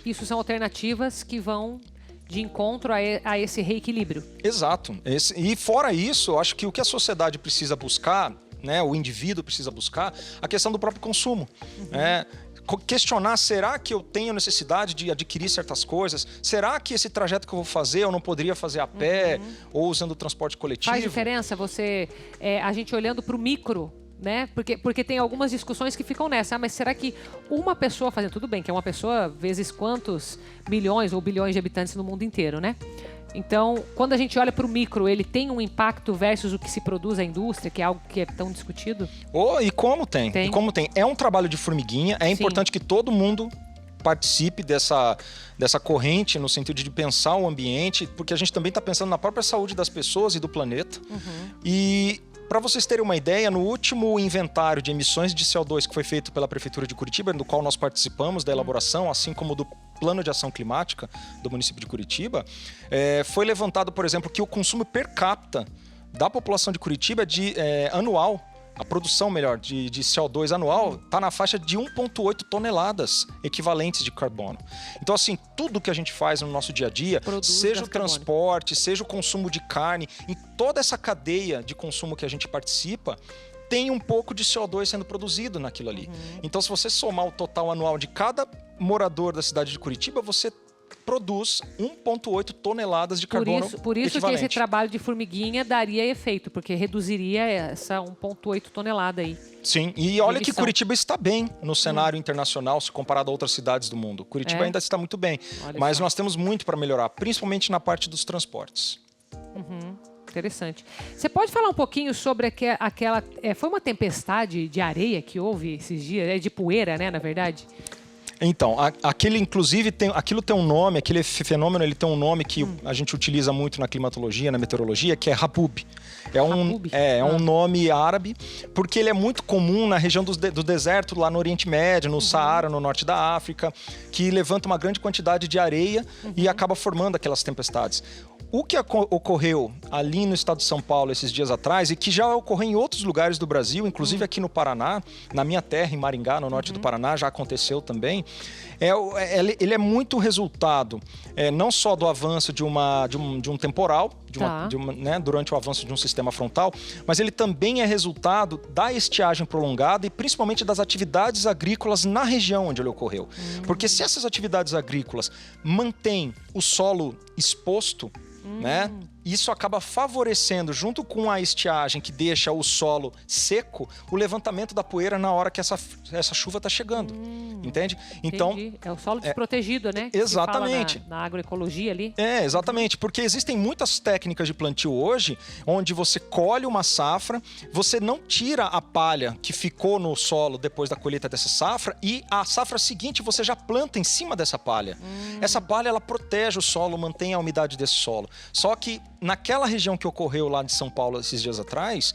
Isso são alternativas que vão de encontro a esse reequilíbrio. Exato. E fora isso, eu acho que o que a sociedade precisa buscar, né, o indivíduo precisa buscar, a questão do próprio consumo. Questionar, será que eu tenho necessidade de adquirir certas coisas? Será que esse trajeto que eu vou fazer eu não poderia fazer a pé ou usando o transporte coletivo? Faz diferença a gente olhando para o micro, né? Porque tem algumas discussões que ficam nessa. Mas será que uma pessoa fazendo, tudo bem, que é uma pessoa vezes quantos milhões ou bilhões de habitantes no mundo inteiro, né? Então, quando a gente olha para o micro, ele tem um impacto versus o que se produz a indústria, que é algo que é tão discutido? E como tem? É um trabalho de formiguinha, é importante que todo mundo participe dessa corrente no sentido de pensar o ambiente, porque a gente também está pensando na própria saúde das pessoas e do planeta. E para vocês terem uma ideia, no último inventário de emissões de CO2 que foi feito pela Prefeitura de Curitiba, do qual nós participamos da elaboração, assim como do Plano de Ação Climática do município de Curitiba, foi levantado, por exemplo, que o consumo per capita da população de Curitiba anual, a produção, melhor, de CO2 anual está na faixa de 1,8 toneladas equivalentes de carbono. Então, assim, tudo que a gente faz no nosso dia a dia, seja o transporte, seja o consumo de carne, em toda essa cadeia de consumo que a gente participa, tem um pouco de CO2 sendo produzido naquilo ali. Então, se você somar o total anual de cada morador da cidade de Curitiba, você produz 1,8 toneladas de carbono Por isso que esse trabalho de formiguinha daria efeito, porque reduziria essa 1,8 tonelada aí. Sim, e olha que Curitiba está bem no cenário internacional, se comparado a outras cidades do mundo. Curitiba ainda está muito bem, mas nós temos muito para melhorar, principalmente na parte dos transportes. Interessante. Você pode falar um pouquinho sobre aquela... foi uma tempestade de areia que houve esses dias, de poeira, né, na verdade? Então, aquilo tem um nome, aquele fenômeno ele tem um nome que a gente utiliza muito na climatologia, na meteorologia, que é Habub. É um nome árabe, porque ele é muito comum na região do deserto, lá no Oriente Médio, no Saara, no norte da África, que levanta uma grande quantidade de areia e acaba formando aquelas tempestades. O que ocorreu ali no estado de São Paulo esses dias atrás, e que já ocorreu em outros lugares do Brasil, inclusive aqui no Paraná, na minha terra, em Maringá, no norte do Paraná, já aconteceu também, ele é muito resultado não só do avanço de um temporal, durante o avanço de um sistema frontal, mas ele também é resultado da estiagem prolongada e principalmente das atividades agrícolas na região onde ele ocorreu. Porque se essas atividades agrícolas mantêm o solo exposto, né? Isso acaba favorecendo, junto com a estiagem que deixa o solo seco, o levantamento da poeira na hora que essa chuva está chegando. Entende? Então, é o solo desprotegido, né? Que exatamente. Se fala na agroecologia ali. Exatamente. Porque existem muitas técnicas de plantio hoje, onde você colhe uma safra, você não tira a palha que ficou no solo depois da colheita dessa safra, e a safra seguinte você já planta em cima dessa palha. Essa palha, ela protege o solo, mantém a umidade desse solo. Só que naquela região que ocorreu lá de São Paulo esses dias atrás,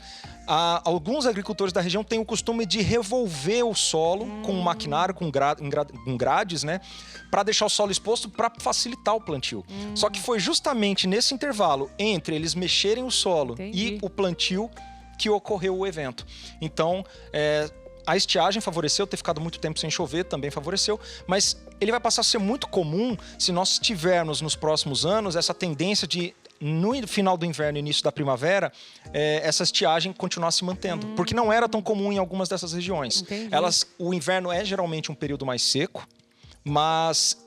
alguns agricultores da região têm o costume de revolver o solo com um maquinário, com grades, né, para deixar o solo exposto para facilitar o plantio. Só que foi justamente nesse intervalo entre eles mexerem o solo e o plantio que ocorreu o evento. Então, a estiagem favoreceu, ter ficado muito tempo sem chover também favoreceu, mas ele vai passar a ser muito comum se nós tivermos nos próximos anos essa tendência de, no final do inverno e início da primavera, essa estiagem continuar se mantendo. Porque não era tão comum em algumas dessas regiões. O inverno é geralmente um período mais seco, mas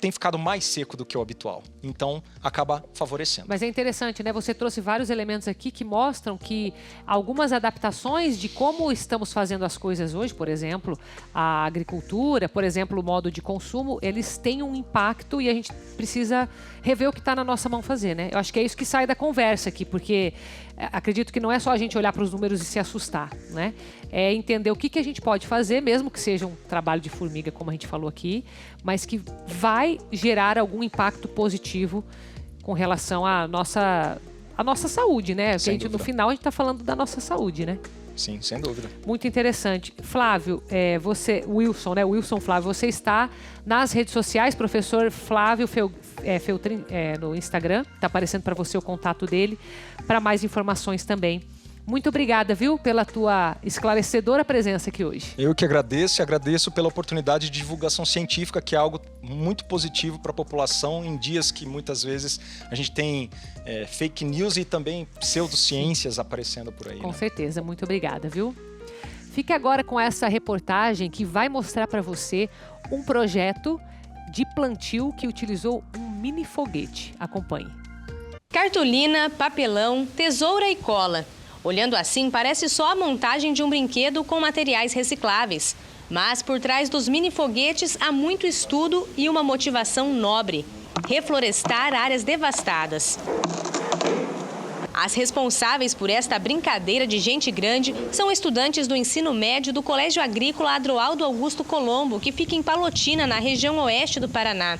tem ficado mais seco do que o habitual. Então, acaba favorecendo. Mas é interessante, né? Você trouxe vários elementos aqui que mostram que algumas adaptações de como estamos fazendo as coisas hoje, por exemplo, a agricultura, por exemplo, o modo de consumo, eles têm um impacto e a gente precisa rever o que está na nossa mão fazer, né? Eu acho que é isso que sai da conversa aqui, porque acredito que não é só a gente olhar para os números e se assustar, né? É entender o que a gente pode fazer, mesmo que seja um trabalho de formiga, como a gente falou aqui, mas que vai gerar algum impacto positivo com relação à nossa saúde, né? Porque no final a gente está falando da nossa saúde, né? Sim, sem dúvida. Muito interessante. Flávio, Wilson, né? Wilson Flávio, você está nas redes sociais, professor Flávio Feltrin, no Instagram. Está aparecendo para você o contato dele, para mais informações também. Muito obrigada, viu, pela tua esclarecedora presença aqui hoje. Eu que agradeço e agradeço pela oportunidade de divulgação científica, que é algo muito positivo para a população em dias que muitas vezes a gente tem fake news e também pseudociências aparecendo por aí. Com certeza, muito obrigada, viu? Fique agora com essa reportagem que vai mostrar para você um projeto de plantio que utilizou um mini foguete. Acompanhe. Cartolina, papelão, tesoura e cola. Olhando assim, parece só a montagem de um brinquedo com materiais recicláveis. Mas por trás dos mini foguetes há muito estudo e uma motivação nobre: reflorestar áreas devastadas. As responsáveis por esta brincadeira de gente grande são estudantes do ensino médio do Colégio Agrícola Adroaldo Augusto Colombo, que fica em Palotina, na região oeste do Paraná.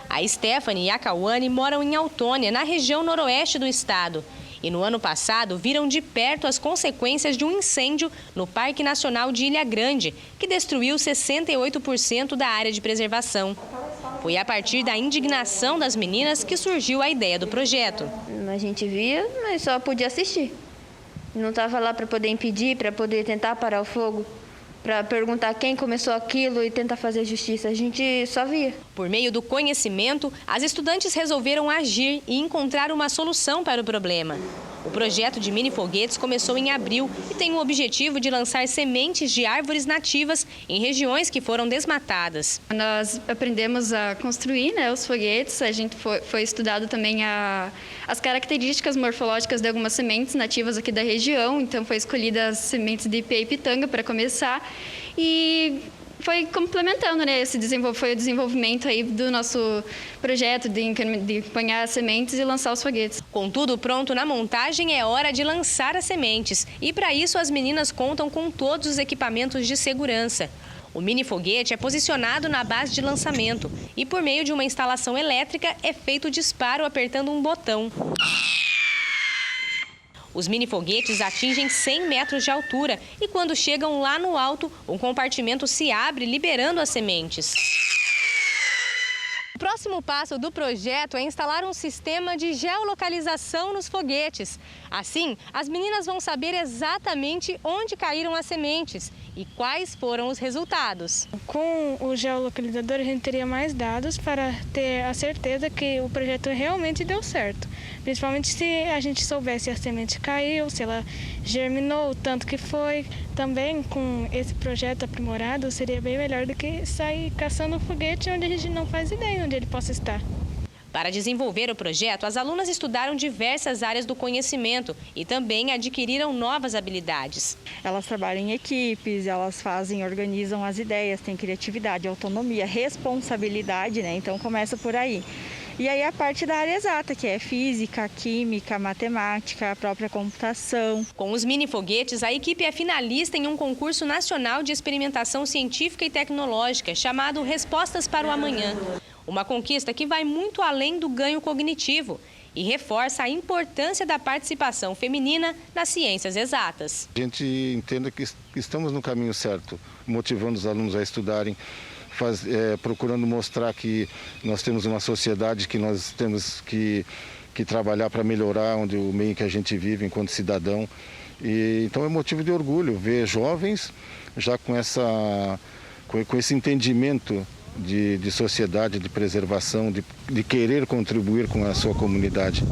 A Stephanie e a Cauane moram em Autônia, na região noroeste do estado. E no ano passado viram de perto as consequências de um incêndio no Parque Nacional de Ilha Grande, que destruiu 68% da área de preservação. Foi a partir da indignação das meninas que surgiu a ideia do projeto. A gente via, mas só podia assistir. Não estava lá para poder impedir, para poder tentar parar o fogo, para perguntar quem começou aquilo e tentar fazer justiça. A gente só via. Por meio do conhecimento, as estudantes resolveram agir e encontrar uma solução para o problema. O projeto de mini foguetes começou em abril e tem o objetivo de lançar sementes de árvores nativas em regiões que foram desmatadas. Nós aprendemos a construir, né, os foguetes. A gente foi estudado também as características morfológicas de algumas sementes nativas aqui da região. Então foi escolhida as sementes de ipê e pitanga para começar e foi complementando, né? Foi o desenvolvimento aí do nosso projeto de apanhar as sementes e lançar os foguetes. Com tudo pronto na montagem, é hora de lançar as sementes. E para isso as meninas contam com todos os equipamentos de segurança. O mini foguete é posicionado na base de lançamento e por meio de uma instalação elétrica é feito o disparo apertando um botão. Os mini-foguetes atingem 100 metros de altura e quando chegam lá no alto, um compartimento se abre, liberando as sementes. O próximo passo do projeto é instalar um sistema de geolocalização nos foguetes. Assim, as meninas vão saber exatamente onde caíram as sementes e quais foram os resultados. Com o geolocalizador, a gente teria mais dados para ter a certeza que o projeto realmente deu certo. Principalmente se a gente soubesse se a semente caiu, se ela germinou, o tanto que foi. Também, com esse projeto aprimorado, seria bem melhor do que sair caçando um foguete onde a gente não faz ideia onde ele possa estar. Para desenvolver o projeto, as alunas estudaram diversas áreas do conhecimento e também adquiriram novas habilidades. Elas trabalham em equipes, elas organizam as ideias, têm criatividade, autonomia, responsabilidade, né? Então começa por aí. E aí a parte da área exata, que é física, química, matemática, a própria computação. Com os mini-foguetes, a equipe é finalista em um concurso nacional de experimentação científica e tecnológica, chamado Respostas para o Amanhã. Uma conquista que vai muito além do ganho cognitivo e reforça a importância da participação feminina nas ciências exatas. A gente entende que estamos no caminho certo, motivando os alunos a estudarem, procurando mostrar que nós temos uma sociedade que nós temos que trabalhar para melhorar o meio que a gente vive enquanto cidadão. E, então é motivo de orgulho ver jovens já com esse entendimento de sociedade, de preservação, de querer contribuir com a sua comunidade.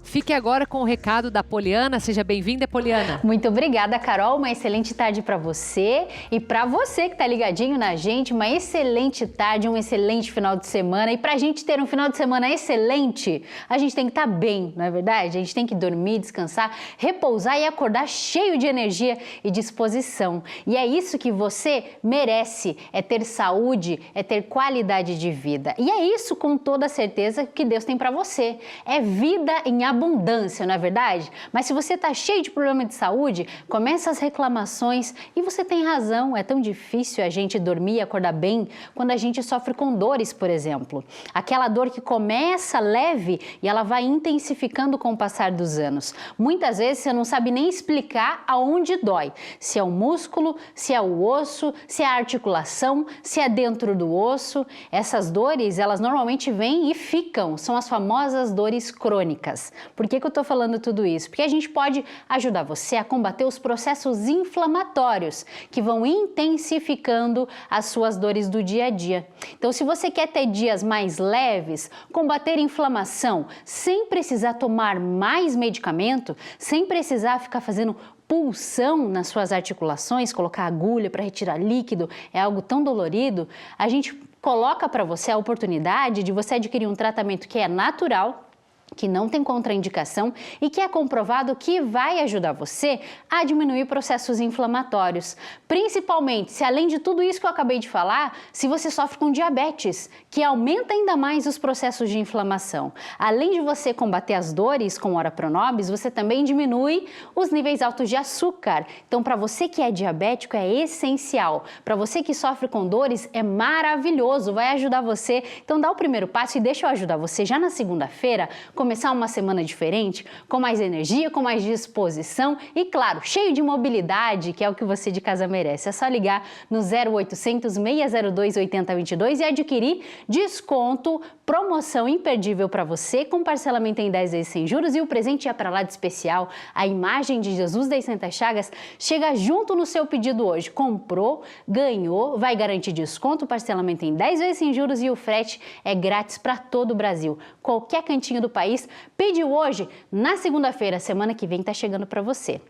Fique agora com o recado da Poliana. Seja bem-vinda, Poliana. Muito obrigada, Carol. Uma excelente tarde para você e para você que está ligadinho na gente. Uma excelente tarde, um excelente final de semana. E para a gente ter um final de semana excelente, a gente tem que estar bem, não é verdade? A gente tem que dormir, descansar, repousar e acordar cheio de energia e disposição. E é isso que você merece, é ter saúde, é ter qualidade de vida. E é isso, com toda certeza, que Deus tem para você. É vida em abundância, não é verdade? Mas se você está cheio de problema de saúde, começa as reclamações e você tem razão, é tão difícil a gente dormir e acordar bem quando a gente sofre com dores, por exemplo. Aquela dor que começa leve e ela vai intensificando com o passar dos anos. Muitas vezes você não sabe nem explicar aonde dói, se é o músculo, se é o osso, se é a articulação, se é dentro do osso. Essas dores, elas normalmente vêm e ficam, são as famosas dores crônicas. Por que eu estou falando tudo isso? Porque a gente pode ajudar você a combater os processos inflamatórios que vão intensificando as suas dores do dia a dia. Então, se você quer ter dias mais leves, combater inflamação sem precisar tomar mais medicamento, sem precisar ficar fazendo pulsão nas suas articulações, colocar agulha para retirar líquido, é algo tão dolorido, a gente coloca para você a oportunidade de você adquirir um tratamento que é natural, que não tem contraindicação e que é comprovado que vai ajudar você a diminuir processos inflamatórios. Principalmente se, além de tudo isso que eu acabei de falar, se você sofre com diabetes, que aumenta ainda mais os processos de inflamação. Além de você combater as dores com Ora Pronobis, você também diminui os níveis altos de açúcar. Então, para você que é diabético, é essencial. Para você que sofre com dores, é maravilhoso, vai ajudar você. Então, dá o primeiro passo e deixa eu ajudar você já na segunda-feira, começar uma semana diferente, com mais energia, com mais disposição e, claro, cheio de mobilidade, que é o que você de casa merece. É só ligar no 0800 602 8022 e adquirir desconto, promoção imperdível para você, com parcelamento em 10 vezes sem juros, e o presente é para lá de especial. A imagem de Jesus das Santas Chagas chega junto no seu pedido hoje. Comprou, ganhou, vai garantir desconto, parcelamento em 10 vezes sem juros e o frete é grátis para todo o Brasil. Qualquer cantinho do país, pediu hoje, na segunda-feira, semana que vem, tá chegando para você.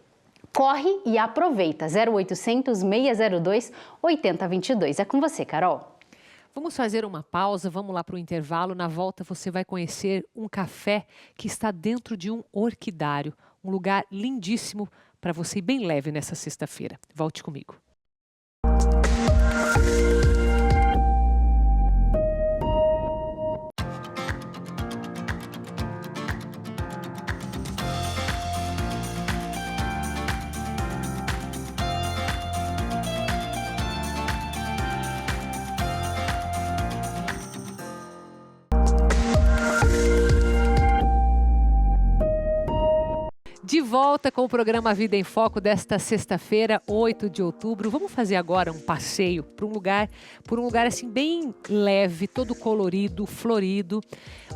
Corre e aproveita, 0800 602 8022. É com você, Carol. Vamos fazer uma pausa, vamos lá para o intervalo. Na volta você vai conhecer um café que está dentro de um orquidário. Um lugar lindíssimo para você ir bem leve nessa sexta-feira. Volte comigo. De volta com o programa Vida em Foco desta sexta-feira, 8 de outubro. Vamos fazer agora um passeio por um lugar assim bem leve, todo colorido, florido.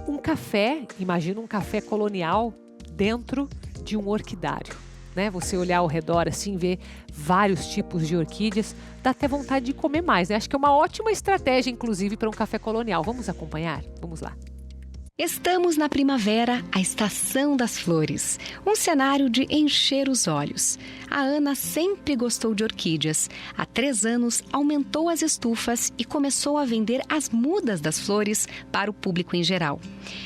Um café, imagina um café colonial dentro de um orquidário, né? Você olhar ao redor assim, ver vários tipos de orquídeas, dá até vontade de comer mais, né? Acho que é uma ótima estratégia, inclusive, para um café colonial. Vamos acompanhar? Vamos lá. Estamos na primavera, a estação das flores. Um cenário de encher os olhos. A Ana sempre gostou de orquídeas. Há 3 anos, aumentou as estufas e começou a vender as mudas das flores para o público em geral.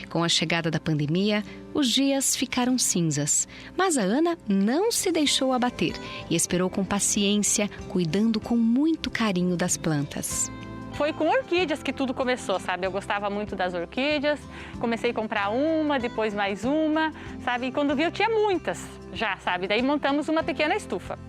Com a chegada da pandemia, os dias ficaram cinzas. Mas a Ana não se deixou abater e esperou com paciência, cuidando com muito carinho das plantas. Foi com orquídeas que tudo começou, sabe? Eu gostava muito das orquídeas, comecei a comprar uma, depois mais uma, sabe? E quando vi eu tinha muitas já, sabe? Daí montamos uma pequena estufa.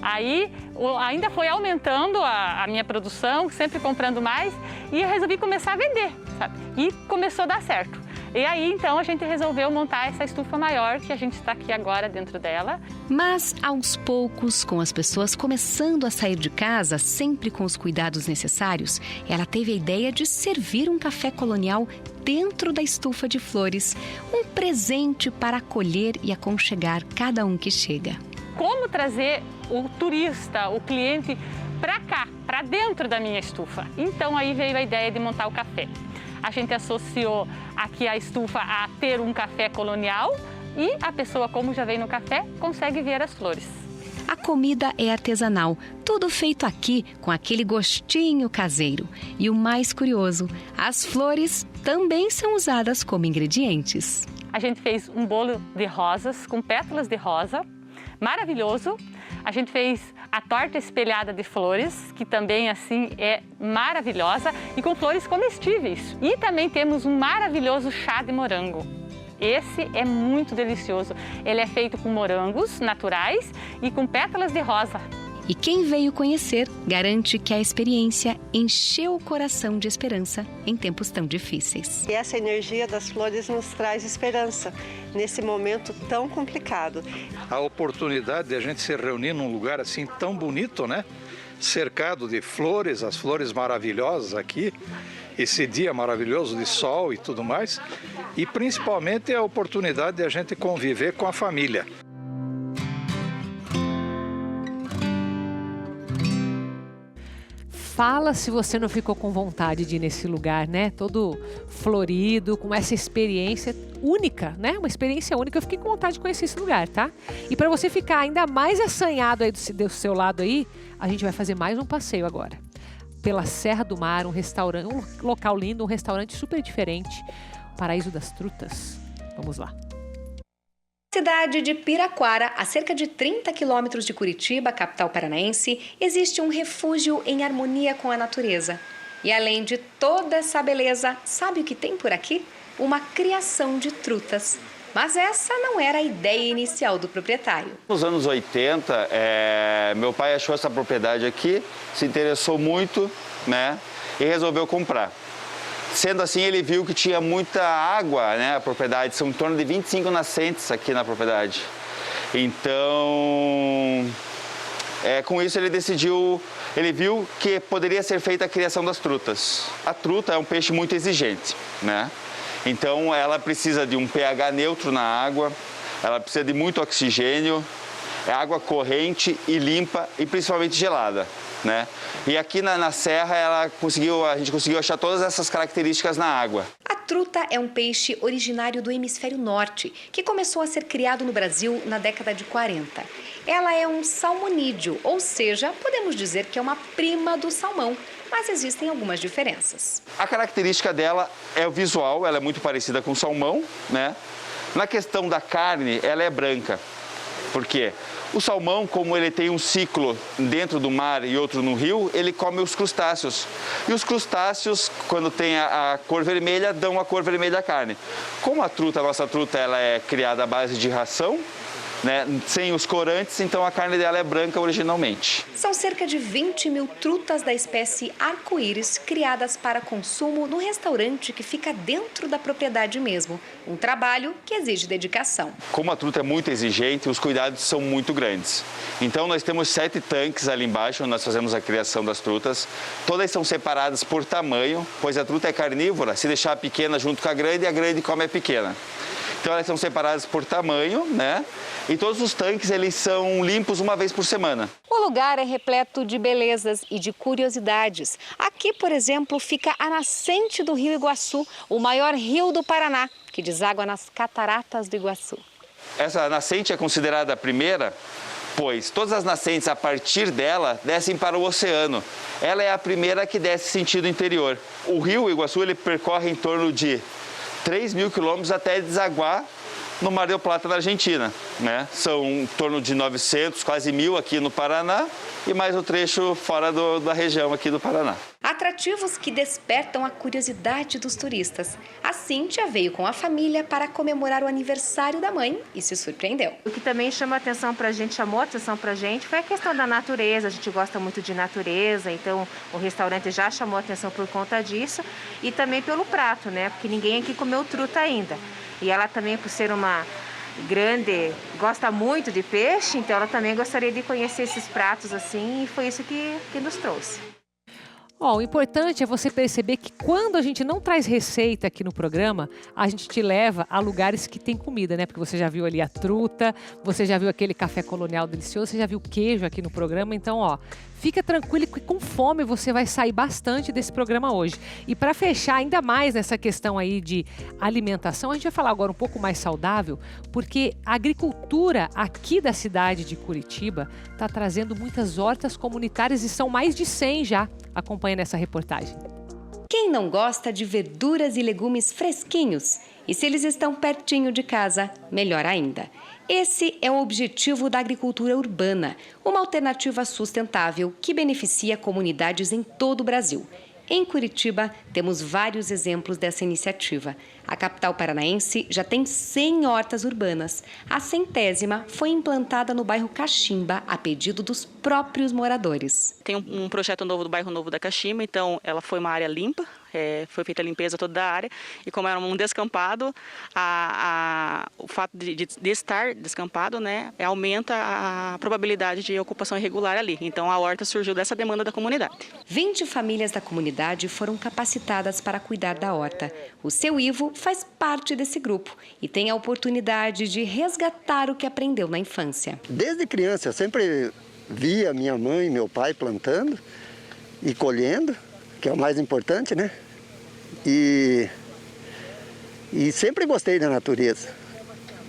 Aí ainda foi aumentando a minha produção, sempre comprando mais, e eu resolvi começar a vender, sabe? E começou a dar certo. E aí, então, a gente resolveu montar essa estufa maior, que a gente está aqui agora dentro dela. Mas, aos poucos, com as pessoas começando a sair de casa, sempre com os cuidados necessários, ela teve a ideia de servir um café colonial dentro da estufa de flores. Um presente para acolher e aconchegar cada um que chega. Como trazer o turista, o cliente, para cá, para dentro da minha estufa? Então, aí veio a ideia de montar o café. A gente associou aqui a estufa a ter um café colonial e a pessoa, como já vem no café, consegue ver as flores. A comida é artesanal, tudo feito aqui com aquele gostinho caseiro. E o mais curioso, as flores também são usadas como ingredientes. A gente fez um bolo de rosas com pétalas de rosa, maravilhoso. A gente fez a torta espelhada de flores, que também assim é maravilhosa, e com flores comestíveis. E também temos um maravilhoso chá de morango. Esse é muito delicioso. Ele é feito com morangos naturais e com pétalas de rosa. E quem veio conhecer garante que a experiência encheu o coração de esperança em tempos tão difíceis. E essa energia das flores nos traz esperança nesse momento tão complicado. A oportunidade de a gente se reunir num lugar assim tão bonito, né? Cercado de flores, as flores maravilhosas aqui, esse dia maravilhoso de sol e tudo mais, e principalmente a oportunidade de a gente conviver com a família. Fala se você não ficou com vontade de ir nesse lugar, né? Todo florido, com essa experiência única, né? Uma experiência única. Eu fiquei com vontade de conhecer esse lugar, tá? E para você ficar ainda mais assanhado aí do seu lado aí, a gente vai fazer mais um passeio agora. Pela Serra do Mar, um restaurante, um local lindo, um restaurante super diferente. Paraíso das Trutas. Vamos lá. Cidade de Piraquara, a cerca de 30 quilômetros de Curitiba, capital paranaense, existe um refúgio em harmonia com a natureza. E além de toda essa beleza, sabe o que tem por aqui? Uma criação de trutas. Mas essa não era a ideia inicial do proprietário. Nos anos 80, meu pai achou essa propriedade aqui, se interessou muito, né, e resolveu comprar. Sendo assim, ele viu que tinha muita água, né, a propriedade, são em torno de 25 nascentes aqui na propriedade. Então, com isso ele viu que poderia ser feita a criação das trutas. A truta é um peixe muito exigente, né? Então, ela precisa de um pH neutro na água, ela precisa de muito oxigênio, água corrente e limpa e principalmente gelada, né? E aqui na serra a gente conseguiu achar todas essas características na água. A truta é um peixe originário do hemisfério norte, que começou a ser criado no Brasil na década de 40. Ela é um salmonídeo, ou seja, podemos dizer que é uma prima do salmão, mas existem algumas diferenças. A característica dela é o visual, ela é muito parecida com o salmão, né? Na questão da carne, ela é branca. Por quê? O salmão, como ele tem um ciclo dentro do mar e outro no rio, ele come os crustáceos. E os crustáceos, quando tem a cor vermelha, dão a cor vermelha à carne. Como a nossa truta, ela é criada à base de ração, né, sem os corantes, então a carne dela é branca originalmente. São cerca de 20 mil trutas da espécie arco-íris criadas para consumo no restaurante que fica dentro da propriedade mesmo. Um trabalho que exige dedicação. Como a truta é muito exigente, os cuidados são muito grandes. Então nós temos 7 tanques ali embaixo, onde nós fazemos a criação das trutas. Todas são separadas por tamanho, pois a truta é carnívora. Se deixar a pequena junto com a grande come a pequena. Então elas são separadas por tamanho, né? E todos os tanques, eles são limpos uma vez por semana. O lugar é repleto de belezas e de curiosidades. Aqui, por exemplo, fica a nascente do Rio Iguaçu, o maior rio do Paraná, que deságua nas cataratas do Iguaçu. Essa nascente é considerada a primeira, pois todas as nascentes, a partir dela, descem para o oceano. Ela é a primeira que desce sentido interior. O Rio Iguaçu, ele percorre em torno de 3.000 quilômetros até desaguar no Mar del Plata, na Argentina, né? São em torno de 900, quase 1.000 aqui no Paraná e mais um trecho fora da região aqui do Paraná. Atrativos que despertam a curiosidade dos turistas. A Cíntia veio com a família para comemorar o aniversário da mãe e se surpreendeu. O que também chamou atenção pra gente, foi a questão da natureza. A gente gosta muito de natureza, então o restaurante já chamou atenção por conta disso e também pelo prato, né? Porque ninguém aqui comeu truta ainda. E ela também, por ser uma grande, gosta muito de peixe, então ela também gostaria de conhecer esses pratos assim, e foi isso que nos trouxe. O importante é você perceber que quando a gente não traz receita aqui no programa, a gente te leva a lugares que tem comida, né? Porque você já viu ali a truta, você já viu aquele café colonial delicioso, você já viu queijo aqui no programa. Então, fica tranquilo que com fome você vai sair bastante desse programa hoje. E para fechar ainda mais nessa questão aí de alimentação, a gente vai falar agora um pouco mais saudável, porque a agricultura aqui da cidade de Curitiba está trazendo muitas hortas comunitárias e são mais de 100 já. Acompanhe nessa reportagem. Quem não gosta de verduras e legumes fresquinhos? E se eles estão pertinho de casa, melhor ainda. Esse é o objetivo da agricultura urbana, uma alternativa sustentável que beneficia comunidades em todo o Brasil. Em Curitiba, temos vários exemplos dessa iniciativa. A capital paranaense já tem 100 hortas urbanas. A 100ª foi implantada no bairro Caximba, a pedido dos próprios moradores. Tem um projeto novo do bairro Novo da Caximba, então ela foi uma área limpa, foi feita a limpeza toda da área, e como era um descampado, o fato de estar descampado, né, aumenta a probabilidade de ocupação irregular ali. Então a horta surgiu dessa demanda da comunidade. 20 famílias da comunidade foram capacitadas para cuidar da horta. O seu Ivo faz parte desse grupo e tem a oportunidade de resgatar o que aprendeu na infância. Desde criança eu sempre via minha mãe e meu pai plantando e colhendo, que é o mais importante, né? E sempre gostei da natureza.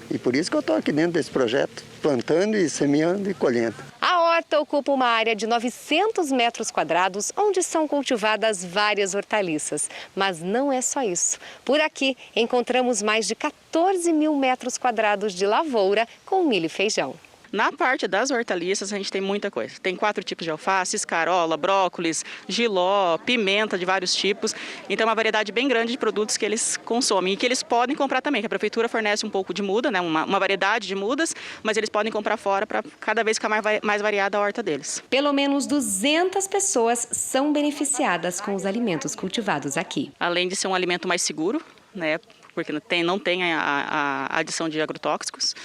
E por isso que eu estou aqui dentro desse projeto, plantando e semeando e colhendo. A horta ocupa uma área de 900 metros quadrados, onde são cultivadas várias hortaliças. Mas não é só isso. Por aqui encontramos mais de 14 mil metros quadrados de lavoura com milho e feijão. Na parte das hortaliças, a gente tem muita coisa. Tem 4 tipos de alface, escarola, brócolis, jiló, pimenta de vários tipos. Então, é uma variedade bem grande de produtos que eles consomem e que eles podem comprar também, que a prefeitura fornece um pouco de muda, né, uma variedade de mudas, mas eles podem comprar fora para cada vez ficar mais variada a horta deles. Pelo menos 200 pessoas são beneficiadas com os alimentos cultivados aqui. Além de ser um alimento mais seguro, né, porque não tem a adição de agrotóxicos.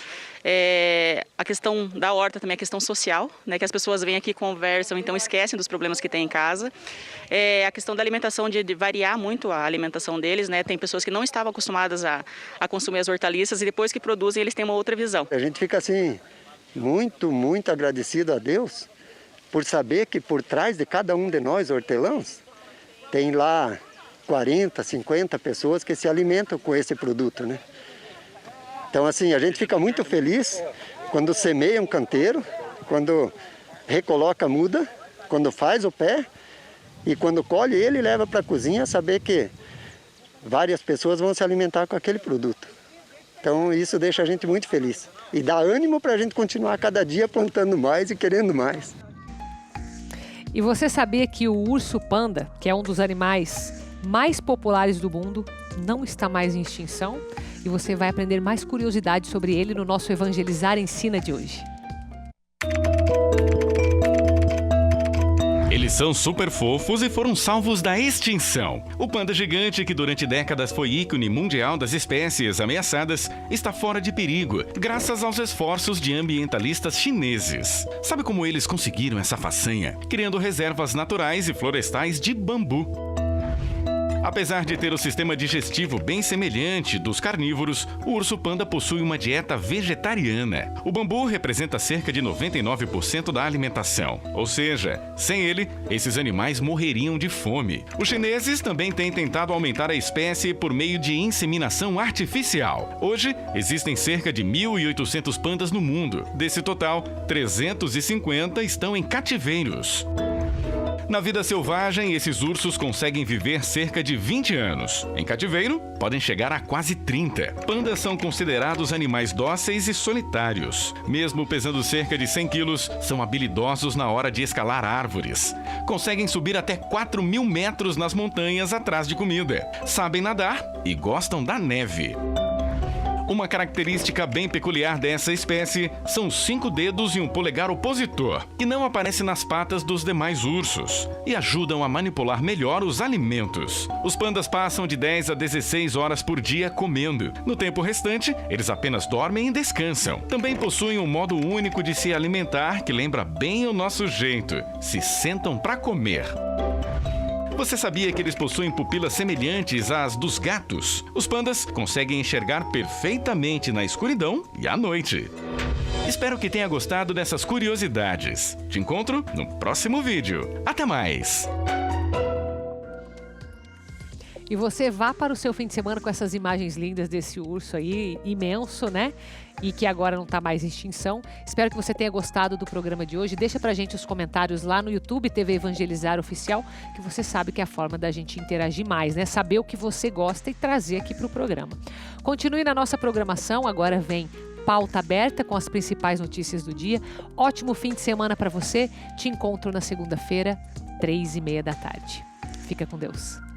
A questão da horta também é a questão social, né, que as pessoas vêm aqui, conversam, então esquecem dos problemas que tem em casa. A questão da alimentação, de variar muito a alimentação deles, né, tem pessoas que não estavam acostumadas a consumir as hortaliças e depois que produzem eles têm uma outra visão. A gente fica assim, muito agradecido a Deus por saber que por trás de cada um de nós hortelãos tem lá 40, 50 pessoas que se alimentam com esse produto, né? Então, assim, a gente fica muito feliz quando semeia um canteiro, quando recoloca a muda, quando faz o pé e quando colhe ele e leva para a cozinha, saber que várias pessoas vão se alimentar com aquele produto. Então, isso deixa a gente muito feliz e dá ânimo para a gente continuar cada dia plantando mais e querendo mais. E você sabia que o urso panda, que é um dos animais mais populares do mundo, não está mais em extinção? E você vai aprender mais curiosidades sobre ele no nosso Evangelizar Ensina de hoje. Eles são super fofos e foram salvos da extinção. O panda gigante, que durante décadas foi ícone mundial das espécies ameaçadas, está fora de perigo, graças aos esforços de ambientalistas chineses. Sabe como eles conseguiram essa façanha? Criando reservas naturais e florestais de bambu. Apesar de ter o sistema digestivo bem semelhante dos carnívoros, o urso-panda possui uma dieta vegetariana. O bambu representa cerca de 99% da alimentação, ou seja, sem ele, esses animais morreriam de fome. Os chineses também têm tentado aumentar a espécie por meio de inseminação artificial. Hoje, existem cerca de 1.800 pandas no mundo. Desse total, 350 estão em cativeiros. Na vida selvagem, esses ursos conseguem viver cerca de 20 anos. Em cativeiro, podem chegar a quase 30. Pandas são considerados animais dóceis e solitários. Mesmo pesando cerca de 100 quilos, são habilidosos na hora de escalar árvores. Conseguem subir até 4.000 metros nas montanhas atrás de comida. Sabem nadar e gostam da neve. Uma característica bem peculiar dessa espécie são 5 dedos e um polegar opositor, que não aparece nas patas dos demais ursos, e ajudam a manipular melhor os alimentos. Os pandas passam de 10 a 16 horas por dia comendo. No tempo restante, eles apenas dormem e descansam. Também possuem um modo único de se alimentar que lembra bem o nosso jeito. Se sentam para comer. Você sabia que eles possuem pupilas semelhantes às dos gatos? Os pandas conseguem enxergar perfeitamente na escuridão e à noite. Espero que tenha gostado dessas curiosidades. Te encontro no próximo vídeo. Até mais! E você vá para o seu fim de semana com essas imagens lindas desse urso aí, imenso, né? E que agora não está mais em extinção. Espero que você tenha gostado do programa de hoje. Deixa pra gente os comentários lá no YouTube, TV Evangelizar Oficial, que você sabe que é a forma da gente interagir mais, né? Saber o que você gosta e trazer aqui pro programa. Continue na nossa programação, agora vem Pauta Aberta com as principais notícias do dia. Ótimo fim de semana para você. Te encontro na segunda-feira, 3h30 da tarde. Fica com Deus.